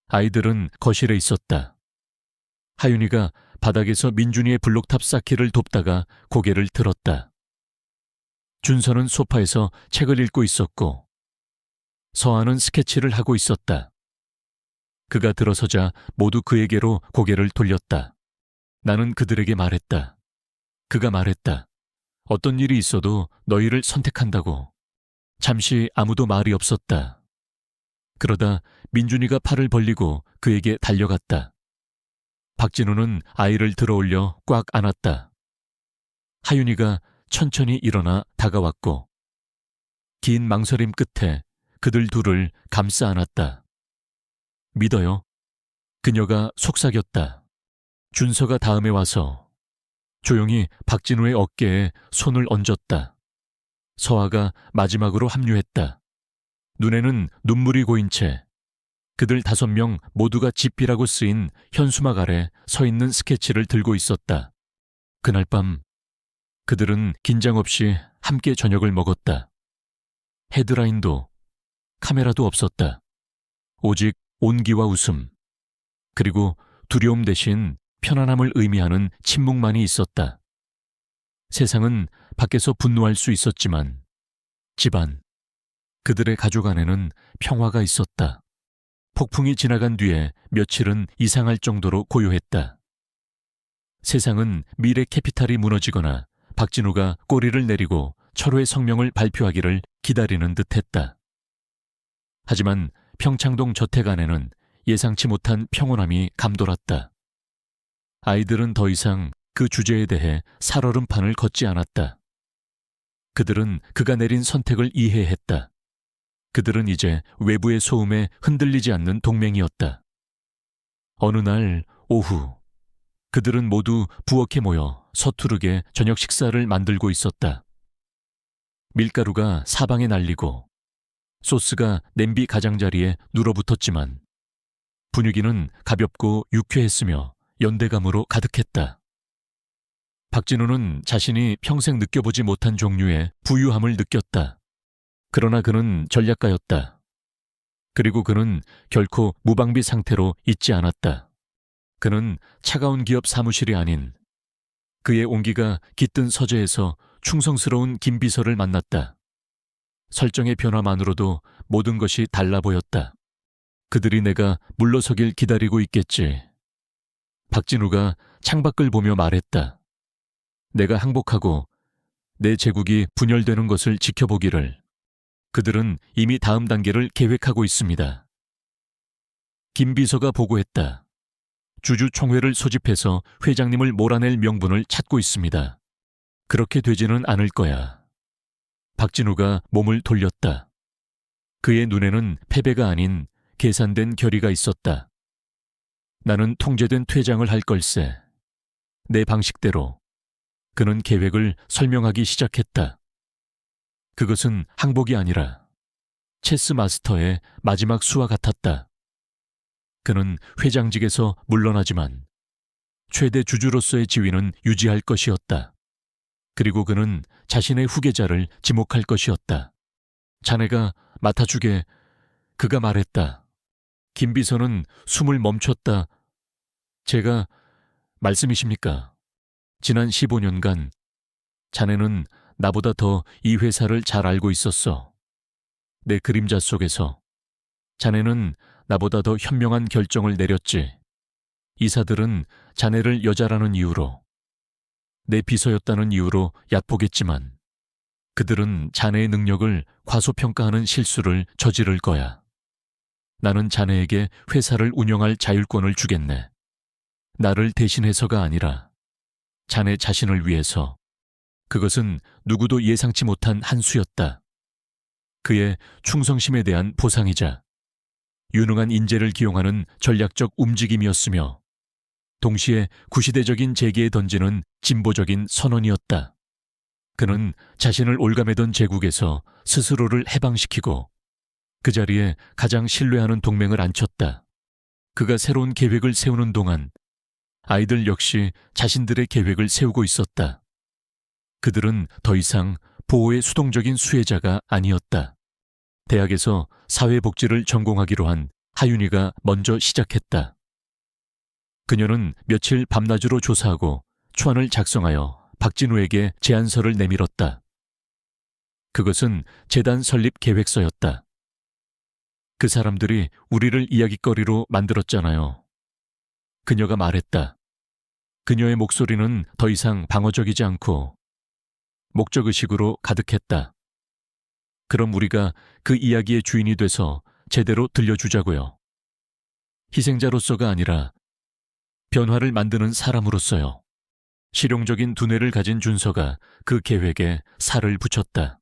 아이들은 거실에 있었다. 하윤이가 바닥에서 민준이의 블록탑 쌓기를 돕다가 고개를 들었다. 준서는 소파에서 책을 읽고 있었고 서아는 스케치를 하고 있었다. 그가 들어서자 모두 그에게로 고개를 돌렸다. 나는 그들에게 말했다. 그가 말했다. 어떤 일이 있어도 너희를 선택한다고. 잠시 아무도 말이 없었다. 그러다 민준이가 팔을 벌리고 그에게 달려갔다. 박진우는 아이를 들어올려 꽉 안았다. 하윤이가 천천히 일어나 다가왔고 긴 망설임 끝에 그들 둘을 감싸 안았다. 믿어요. 그녀가 속삭였다. 준서가 다음에 와서 조용히 박진우의 어깨에 손을 얹었다. 서아가 마지막으로 합류했다. 눈에는 눈물이 고인 채 그들 5명 모두가 집비라고 쓰인 현수막 아래 서 있는 스케치를 들고 있었다. 그날 밤 그들은 긴장 없이 함께 저녁을 먹었다. 헤드라인도 카메라도 없었다. 오직 온기와 웃음, 그리고 두려움 대신 편안함을 의미하는 침묵만이 있었다. 세상은 밖에서 분노할 수 있었지만 집안, 그들의 가족 안에는 평화가 있었다. 폭풍이 지나간 뒤에 며칠은 이상할 정도로 고요했다. 세상은 미래 캐피탈이 무너지거나 박진우가 꼬리를 내리고 철회 성명을 발표하기를 기다리는 듯했다. 하지만 평창동 저택 안에는 예상치 못한 평온함이 감돌았다. 아이들은 더 이상 그 주제에 대해 살얼음판을 걷지 않았다. 그들은 그가 내린 선택을 이해했다. 그들은 이제 외부의 소음에 흔들리지 않는 동맹이었다. 어느 날 오후, 그들은 모두 부엌에 모여 서투르게 저녁 식사를 만들고 있었다. 밀가루가 사방에 날리고 소스가 냄비 가장자리에 눌어붙었지만 분위기는 가볍고 유쾌했으며 연대감으로 가득했다. 박진우는 자신이 평생 느껴보지 못한 종류의 부유함을 느꼈다. 그러나 그는 전략가였다. 그리고 그는 결코 무방비 상태로 있지 않았다. 그는 차가운 기업 사무실이 아닌 그의 온기가 깃든 서재에서 충성스러운 김 비서를 만났다. 설정의 변화만으로도 모든 것이 달라 보였다. 그들이 내가 물러서길 기다리고 있겠지. 박진우가 창밖을 보며 말했다. 내가 항복하고 내 제국이 분열되는 것을 지켜보기를. 그들은 이미 다음 단계를 계획하고 있습니다. 김 비서가 보고했다. 주주총회를 소집해서 회장님을 몰아낼 명분을 찾고 있습니다. 그렇게 되지는 않을 거야. 박진우가 몸을 돌렸다. 그의 눈에는 패배가 아닌 계산된 결의가 있었다. 나는 통제된 퇴장을 할 걸세. 내 방식대로. 그는 계획을 설명하기 시작했다. 그것은 항복이 아니라 체스 마스터의 마지막 수와 같았다. 그는 회장직에서 물러나지만 최대 주주로서의 지위는 유지할 것이었다. 그리고 그는 자신의 후계자를 지목할 것이었다. 자네가 맡아주게. 그가 말했다. 김 비서는 숨을 멈췄다. 제가 말씀이십니까? 지난 15년간 자네는 나보다 더 이 회사를 잘 알고 있었어. 내 그림자 속에서 자네는 나보다 더 현명한 결정을 내렸지. 이사들은 자네를 여자라는 이유로, 내 비서였다는 이유로 얕보겠지만 그들은 자네의 능력을 과소평가하는 실수를 저지를 거야. 나는 자네에게 회사를 운영할 자율권을 주겠네. 나를 대신해서가 아니라 자네 자신을 위해서. 그것은 누구도 예상치 못한 한 수였다. 그의 충성심에 대한 보상이자 유능한 인재를 기용하는 전략적 움직임이었으며 동시에 구시대적인 재기에 던지는 진보적인 선언이었다. 그는 자신을 올가매던 제국에서 스스로를 해방시키고 그 자리에 가장 신뢰하는 동맹을 앉혔다. 그가 새로운 계획을 세우는 동안 아이들 역시 자신들의 계획을 세우고 있었다. 그들은 더 이상 보호의 수동적인 수혜자가 아니었다. 대학에서 사회복지를 전공하기로 한 하윤이가 먼저 시작했다. 그녀는 며칠 밤낮으로 조사하고 초안을 작성하여 박진우에게 제안서를 내밀었다. 그것은 재단 설립 계획서였다. 그 사람들이 우리를 이야깃거리로 만들었잖아요. 그녀가 말했다. 그녀의 목소리는 더 이상 방어적이지 않고 목적의식으로 가득했다. 그럼 우리가 그 이야기의 주인이 돼서 제대로 들려주자고요. 희생자로서가 아니라 변화를 만드는 사람으로서요. 실용적인 두뇌를 가진 준서가 그 계획에 살을 붙였다.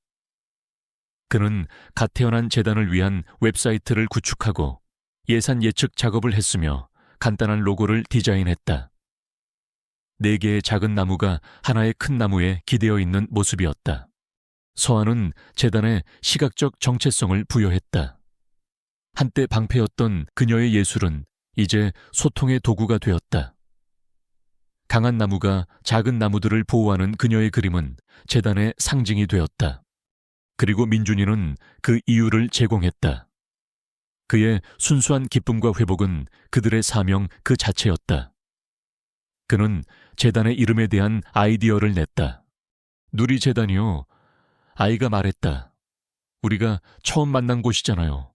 그는 갓 태어난 재단을 위한 웹사이트를 구축하고 예산 예측 작업을 했으며 간단한 로고를 디자인했다. 4개의 작은 나무가 하나의 큰 나무에 기대어 있는 모습이었다. 서한은 재단에 시각적 정체성을 부여했다. 한때 방패였던 그녀의 예술은 이제 소통의 도구가 되었다. 강한 나무가 작은 나무들을 보호하는 그녀의 그림은 재단의 상징이 되었다. 그리고 민준이는 그 이유를 제공했다. 그의 순수한 기쁨과 회복은 그들의 사명 그 자체였다. 그는 재단의 이름에 대한 아이디어를 냈다. 누리재단이요. 아이가 말했다. 우리가 처음 만난 곳이잖아요.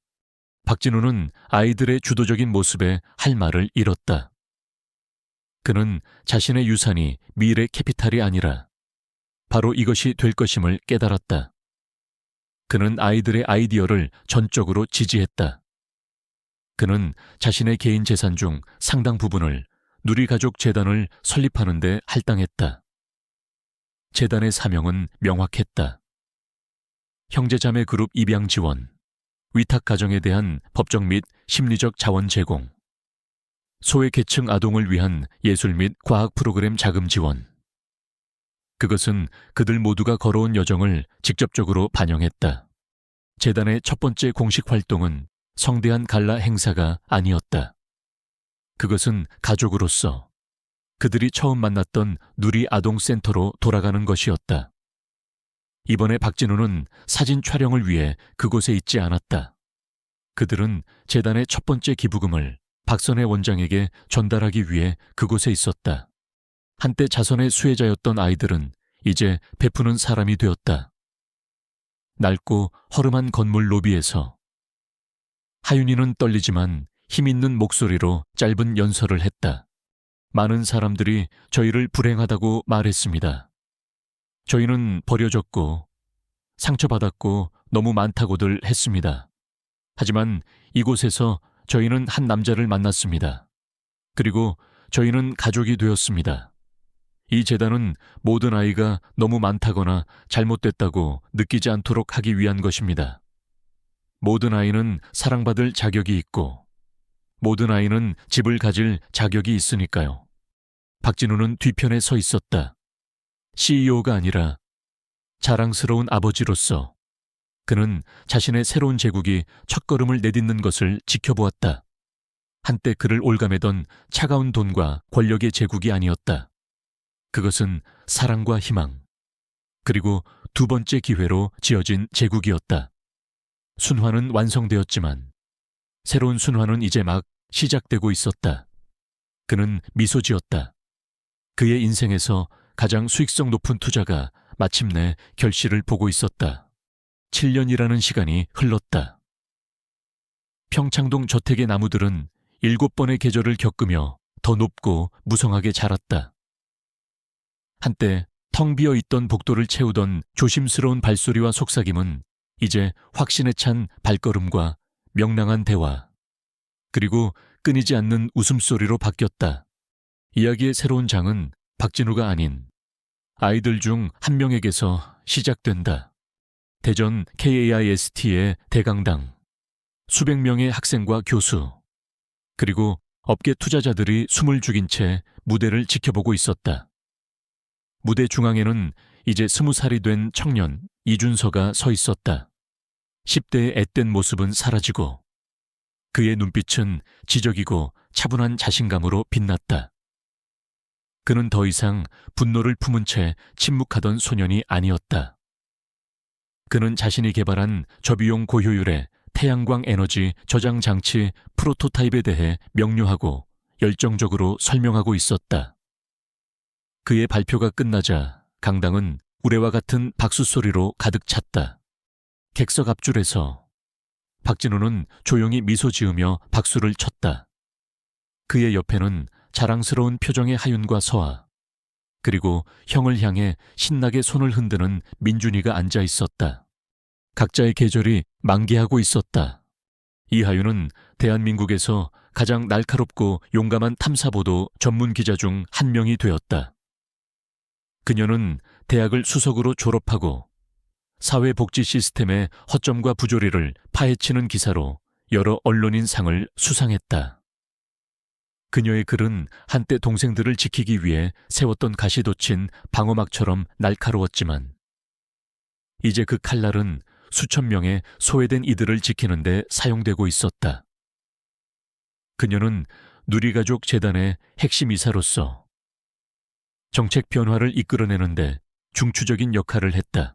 박진우는 아이들의 주도적인 모습에 할 말을 잃었다. 그는 자신의 유산이 미래 캐피탈이 아니라 바로 이것이 될 것임을 깨달았다. 그는 아이들의 아이디어를 전적으로 지지했다. 그는 자신의 개인 재산 중 상당 부분을 누리가족재단을 설립하는 데 할당했다. 재단의 사명은 명확했다. 형제자매 그룹 입양 지원, 위탁 가정에 대한 법적 및 심리적 자원 제공, 소외계층 아동을 위한 예술 및 과학 프로그램 자금 지원. 그것은 그들 모두가 걸어온 여정을 직접적으로 반영했다. 재단의 첫 번째 공식 활동은 성대한 갈라 행사가 아니었다. 그것은 가족으로서 그들이 처음 만났던 누리 아동센터로 돌아가는 것이었다. 이번에 박진우는 사진 촬영을 위해 그곳에 있지 않았다. 그들은 재단의 첫 번째 기부금을 박선혜 원장에게 전달하기 위해 그곳에 있었다. 한때 자선의 수혜자였던 아이들은 이제 베푸는 사람이 되었다. 낡고 허름한 건물 로비에서 하윤이는 떨리지만 힘있는 목소리로 짧은 연설을 했다. 많은 사람들이 저희를 불행하다고 말했습니다. 저희는 버려졌고 상처받았고 너무 많다고들 했습니다. 하지만 이곳에서 저희는 한 남자를 만났습니다. 그리고 저희는 가족이 되었습니다. 이 재단은 모든 아이가 너무 많다거나 잘못됐다고 느끼지 않도록 하기 위한 것입니다. 모든 아이는 사랑받을 자격이 있고 모든 아이는 집을 가질 자격이 있으니까요. 박진우는 뒤편에 서 있었다. CEO가 아니라 자랑스러운 아버지로서 그는 자신의 새로운 제국이 첫걸음을 내딛는 것을 지켜보았다. 한때 그를 올가매던 차가운 돈과 권력의 제국이 아니었다. 그것은 사랑과 희망, 그리고 두 번째 기회로 지어진 제국이었다. 순환은 완성되었지만 새로운 순환은 이제 막 시작되고 있었다. 그는 미소 지었다. 그의 인생에서 가장 수익성 높은 투자가 마침내 결실을 보고 있었다. 7년이라는 시간이 흘렀다. 평창동 저택의 나무들은 7번의 계절을 겪으며 더 높고 무성하게 자랐다. 한때 텅 비어 있던 복도를 채우던 조심스러운 발소리와 속삭임은 이제 확신에 찬 발걸음과 명랑한 대화, 그리고 끊이지 않는 웃음소리로 바뀌었다. 이야기의 새로운 장은 박진우가 아닌 아이들 중 한 명에게서 시작된다. 대전 KAIST의 대강당, 수백 명의 학생과 교수, 그리고 업계 투자자들이 숨을 죽인 채 무대를 지켜보고 있었다. 무대 중앙에는 이제 20살이 된 청년 이준서가 서 있었다. 10대의 앳된 모습은 사라지고 그의 눈빛은 지적이고 차분한 자신감으로 빛났다. 그는 더 이상 분노를 품은 채 침묵하던 소년이 아니었다. 그는 자신이 개발한 저비용 고효율의 태양광 에너지 저장 장치 프로토타입에 대해 명료하고 열정적으로 설명하고 있었다. 그의 발표가 끝나자 강당은 우레와 같은 박수 소리로 가득 찼다. 객석 앞줄에서 박진우는 조용히 미소 지으며 박수를 쳤다. 그의 옆에는 자랑스러운 표정의 하윤과 서아, 그리고 형을 향해 신나게 손을 흔드는 민준이가 앉아 있었다. 각자의 계절이 만개하고 있었다. 이하윤은 대한민국에서 가장 날카롭고 용감한 탐사보도 전문 기자 중 한 명이 되었다. 그녀는 대학을 수석으로 졸업하고 사회복지 시스템의 허점과 부조리를 파헤치는 기사로 여러 언론인상을 수상했다. 그녀의 글은 한때 동생들을 지키기 위해 세웠던 가시돋친 방어막처럼 날카로웠지만 이제 그 칼날은 수천 명의 소외된 이들을 지키는 데 사용되고 있었다. 그녀는 누리가족 재단의 핵심 이사로서 정책 변화를 이끌어내는데 중추적인 역할을 했다.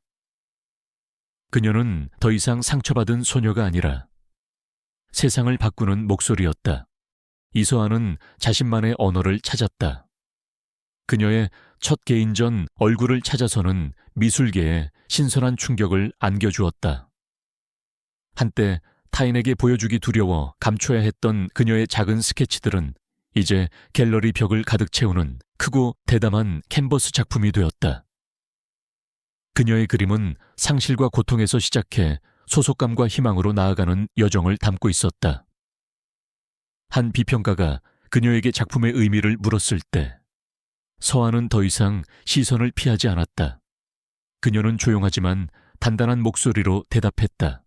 그녀는 더 이상 상처받은 소녀가 아니라 세상을 바꾸는 목소리였다. 이서아는 자신만의 언어를 찾았다. 그녀의 첫 개인전 얼굴을 찾아서는 미술계에 신선한 충격을 안겨주었다. 한때 타인에게 보여주기 두려워 감춰야 했던 그녀의 작은 스케치들은 이제 갤러리 벽을 가득 채우는 크고 대담한 캔버스 작품이 되었다. 그녀의 그림은 상실과 고통에서 시작해 소속감과 희망으로 나아가는 여정을 담고 있었다. 한 비평가가 그녀에게 작품의 의미를 물었을 때 서아는 더 이상 시선을 피하지 않았다. 그녀는 조용하지만 단단한 목소리로 대답했다.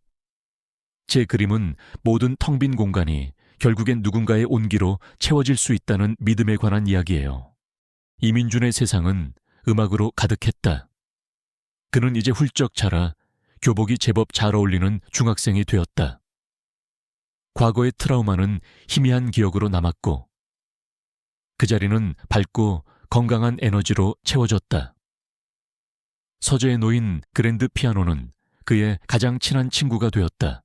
제 그림은 모든 텅 빈 공간이 결국엔 누군가의 온기로 채워질 수 있다는 믿음에 관한 이야기예요. 이민준의 세상은 음악으로 가득했다. 그는 이제 훌쩍 자라 교복이 제법 잘 어울리는 중학생이 되었다. 과거의 트라우마는 희미한 기억으로 남았고 그 자리는 밝고 건강한 에너지로 채워졌다. 서재에 놓인 그랜드 피아노는 그의 가장 친한 친구가 되었다.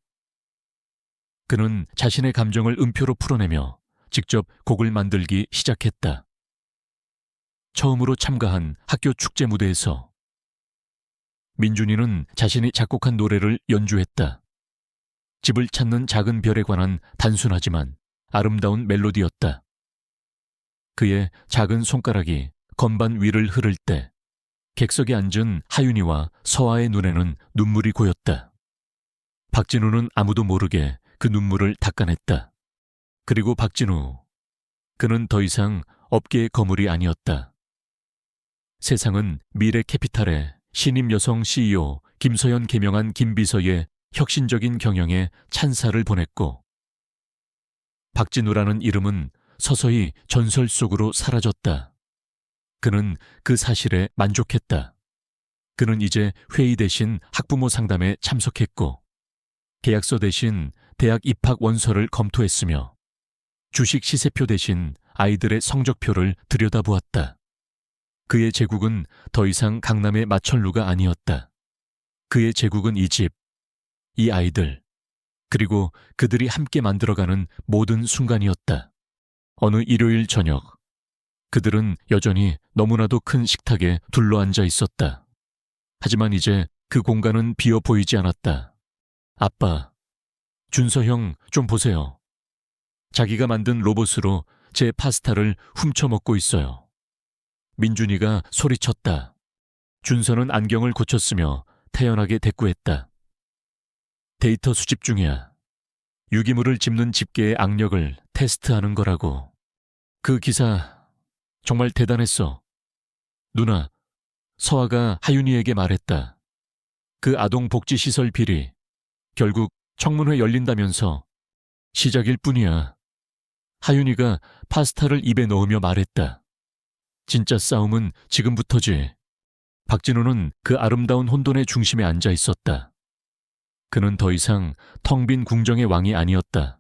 그는 자신의 감정을 음표로 풀어내며 직접 곡을 만들기 시작했다. 처음으로 참가한 학교 축제 무대에서 민준이는 자신이 작곡한 노래를 연주했다. 집을 찾는 작은 별에 관한 단순하지만 아름다운 멜로디였다. 그의 작은 손가락이 건반 위를 흐를 때 객석에 앉은 하윤이와 서아의 눈에는 눈물이 고였다. 박진우는 아무도 모르게 그 눈물을 닦아냈다. 그리고 박진우, 그는 더 이상 업계의 거물이 아니었다. 세상은 미래 캐피탈의 신임 여성 CEO 김서연 개명한 김비서의 혁신적인 경영에 찬사를 보냈고 박진우라는 이름은 서서히 전설 속으로 사라졌다. 그는 그 사실에 만족했다. 그는 이제 회의 대신 학부모 상담에 참석했고 계약서 대신 대학 입학 원서를 검토했으며 주식 시세표 대신 아이들의 성적표를 들여다보았다. 그의 제국은 더 이상 강남의 마천루가 아니었다. 그의 제국은 이 집, 이 아이들, 그리고 그들이 함께 만들어가는 모든 순간이었다. 어느 일요일 저녁, 그들은 여전히 너무나도 큰 식탁에 둘러앉아 있었다. 하지만 이제 그 공간은 비어 보이지 않았다. 아빠, 준서 형 좀 보세요. 자기가 만든 로봇으로 제 파스타를 훔쳐 먹고 있어요. 민준이가 소리쳤다. 준서는 안경을 고쳤으며 태연하게 대꾸했다. 데이터 수집 중이야. 유기물을 짚는 집게의 악력을 테스트하는 거라고. 그 기사 정말 대단했어. 누나, 서아가 하윤이에게 말했다. 그 아동복지시설 비리 결국 청문회 열린다면서 시작일 뿐이야. 하윤이가 파스타를 입에 넣으며 말했다. 진짜 싸움은 지금부터지. 박진우는 그 아름다운 혼돈의 중심에 앉아 있었다. 그는 더 이상 텅 빈 궁정의 왕이 아니었다.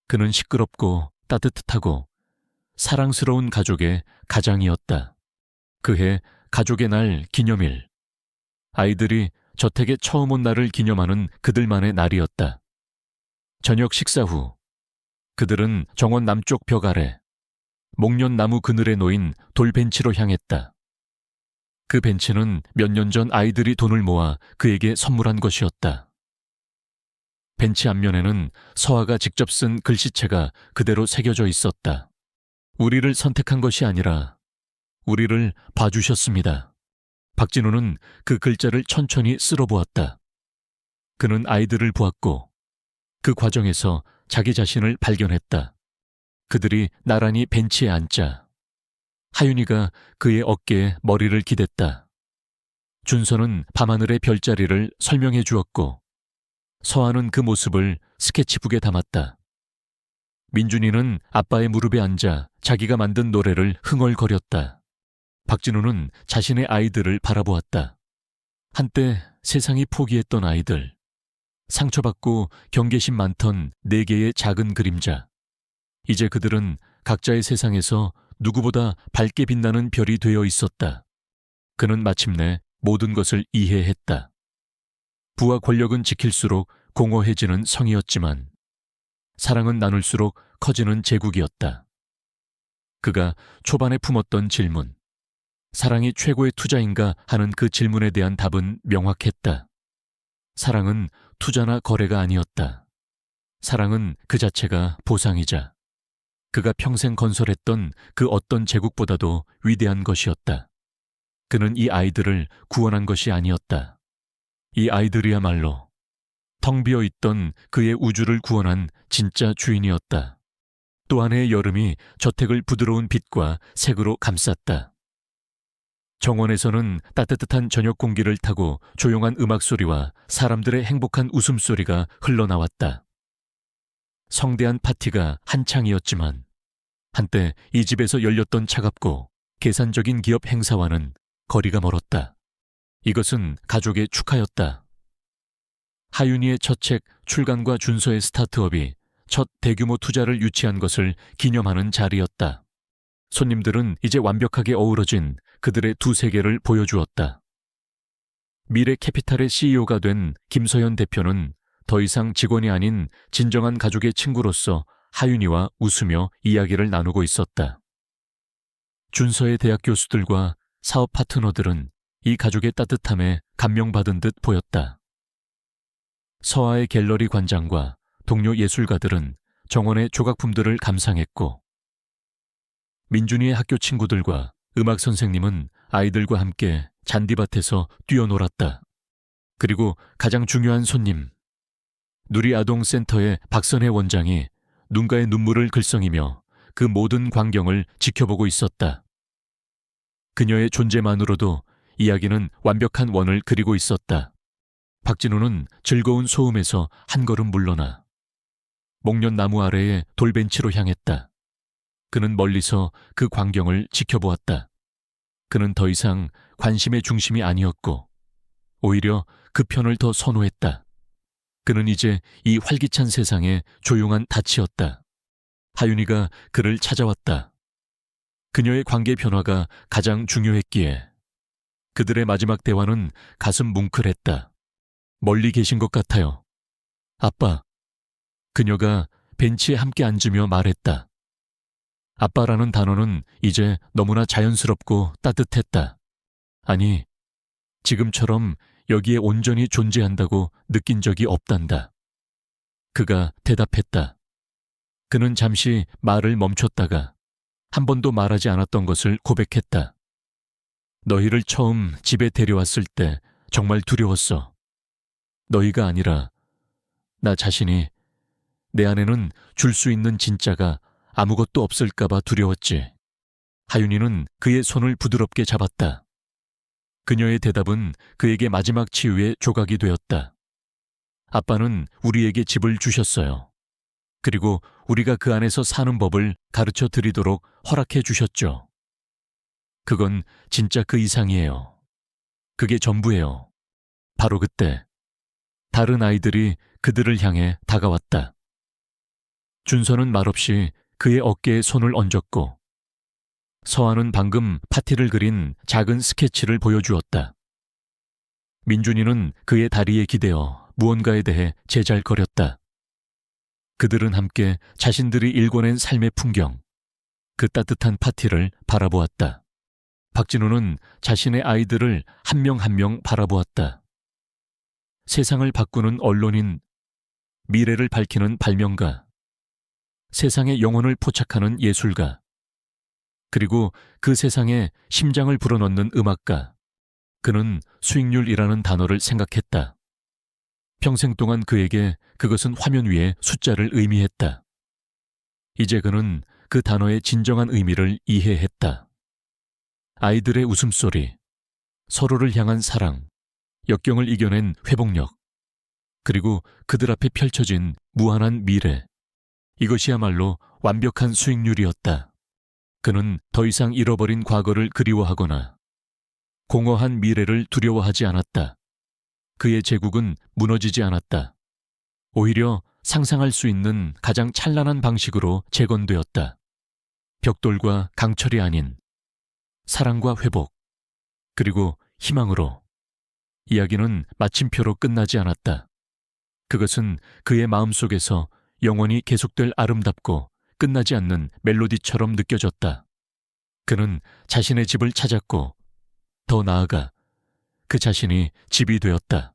그는 시끄럽고 따뜻하고 사랑스러운 가족의 가장이었다. 그해 가족의 날 기념일. 아이들이 저택에 처음 온 날을 기념하는 그들만의 날이었다. 저녁 식사 후 그들은 정원 남쪽 벽 아래 목련나무 그늘에 놓인 돌벤치로 향했다. 그 벤치는 몇 년 전 아이들이 돈을 모아 그에게 선물한 것이었다. 벤치 앞면에는 서아가 직접 쓴 글씨체가 그대로 새겨져 있었다. 우리를 선택한 것이 아니라 우리를 봐주셨습니다. 박진우는 그 글자를 천천히 쓸어보았다. 그는 아이들을 보았고 그 과정에서 자기 자신을 발견했다. 그들이 나란히 벤치에 앉자 하윤이가 그의 어깨에 머리를 기댔다. 준서는 밤하늘의 별자리를 설명해 주었고 서아는 그 모습을 스케치북에 담았다. 민준이는 아빠의 무릎에 앉아 자기가 만든 노래를 흥얼거렸다. 박진우는 자신의 아이들을 바라보았다. 한때 세상이 포기했던 아이들, 상처받고 경계심 많던 4개의 작은 그림자. 이제 그들은 각자의 세상에서 누구보다 밝게 빛나는 별이 되어 있었다. 그는 마침내 모든 것을 이해했다. 부와 권력은 지킬수록 공허해지는 성이었지만 사랑은 나눌수록 커지는 제국이었다. 그가 초반에 품었던 질문, 사랑이 최고의 투자인가 하는 그 질문에 대한 답은 명확했다. 사랑은 투자나 거래가 아니었다. 사랑은 그 자체가 보상이자 그가 평생 건설했던 그 어떤 제국보다도 위대한 것이었다. 그는 이 아이들을 구원한 것이 아니었다. 이 아이들이야말로 텅 비어 있던 그의 우주를 구원한 진짜 주인이었다. 또 한 해의 여름이 저택을 부드러운 빛과 색으로 감쌌다. 정원에서는 따뜻한 저녁 공기를 타고 조용한 음악 소리와 사람들의 행복한 웃음소리가 흘러나왔다. 성대한 파티가 한창이었지만 한때 이 집에서 열렸던 차갑고 계산적인 기업 행사와는 거리가 멀었다. 이것은 가족의 축하였다. 하윤이의 첫 책 출간과 준서의 스타트업이 첫 대규모 투자를 유치한 것을 기념하는 자리였다. 손님들은 이제 완벽하게 어우러진 그들의 두 세계를 보여주었다. 미래 캐피탈의 CEO가 된 김서현 대표는 더 이상 직원이 아닌 진정한 가족의 친구로서 하윤이와 웃으며 이야기를 나누고 있었다. 준서의 대학 교수들과 사업 파트너들은 이 가족의 따뜻함에 감명받은 듯 보였다. 서아의 갤러리 관장과 동료 예술가들은 정원의 조각품들을 감상했고 민준이의 학교 친구들과 음악 선생님은 아이들과 함께 잔디밭에서 뛰어놀았다. 그리고 가장 중요한 손님, 누리아동센터의 박선혜 원장이 눈가에 눈물을 글썽이며 그 모든 광경을 지켜보고 있었다. 그녀의 존재만으로도 이야기는 완벽한 원을 그리고 있었다. 박진우는 즐거운 소음에서 한 걸음 물러나 목련나무 아래의 돌벤치로 향했다. 그는 멀리서 그 광경을 지켜보았다. 그는 더 이상 관심의 중심이 아니었고 오히려 그 편을 더 선호했다. 그는 이제 이 활기찬 세상의 조용한 닻이었다. 하윤이가 그를 찾아왔다. 그녀의 관계 변화가 가장 중요했기에 그들의 마지막 대화는 가슴 뭉클했다. 멀리 계신 것 같아요. 아빠. 그녀가 벤치에 함께 앉으며 말했다. 아빠라는 단어는 이제 너무나 자연스럽고 따뜻했다. 아니, 지금처럼 여기에 온전히 존재한다고 느낀 적이 없단다. 그가 대답했다. 그는 잠시 말을 멈췄다가 한 번도 말하지 않았던 것을 고백했다. 너희를 처음 집에 데려왔을 때 정말 두려웠어. 너희가 아니라 나 자신이, 내 안에는 줄 수 있는 진짜가 아무것도 없을까봐 두려웠지. 하윤이는 그의 손을 부드럽게 잡았다. 그녀의 대답은 그에게 마지막 치유의 조각이 되었다. 아빠는 우리에게 집을 주셨어요. 그리고 우리가 그 안에서 사는 법을 가르쳐 드리도록 허락해 주셨죠. 그건 진짜 그 이상이에요. 그게 전부예요. 바로 그때 다른 아이들이 그들을 향해 다가왔다. 준서는 말없이 그의 어깨에 손을 얹었고 서아는 방금 파티를 그린 작은 스케치를 보여주었다. 민준이는 그의 다리에 기대어 무언가에 대해 제잘거렸다. 그들은 함께 자신들이 일궈낸 삶의 풍경, 그 따뜻한 파티를 바라보았다. 박진우는 자신의 아이들을 한 명 한 명 바라보았다. 세상을 바꾸는 언론인, 미래를 밝히는 발명가, 세상의 영혼을 포착하는 예술가. 그리고 그 세상에 심장을 불어넣는 음악가. 그는 수익률이라는 단어를 생각했다. 평생 동안 그에게 그것은 화면 위에 숫자를 의미했다. 이제 그는 그 단어의 진정한 의미를 이해했다. 아이들의 웃음소리, 서로를 향한 사랑, 역경을 이겨낸 회복력, 그리고 그들 앞에 펼쳐진 무한한 미래. 이것이야말로 완벽한 수익률이었다. 그는 더 이상 잃어버린 과거를 그리워하거나 공허한 미래를 두려워하지 않았다. 그의 제국은 무너지지 않았다. 오히려 상상할 수 있는 가장 찬란한 방식으로 재건되었다. 벽돌과 강철이 아닌 사랑과 회복, 그리고 희망으로. 이야기는 마침표로 끝나지 않았다. 그것은 그의 마음속에서 영원히 계속될 아름답고 끝나지 않는 멜로디처럼 느껴졌다. 그는 자신의 집을 찾았고 더 나아가 그 자신이 집이 되었다.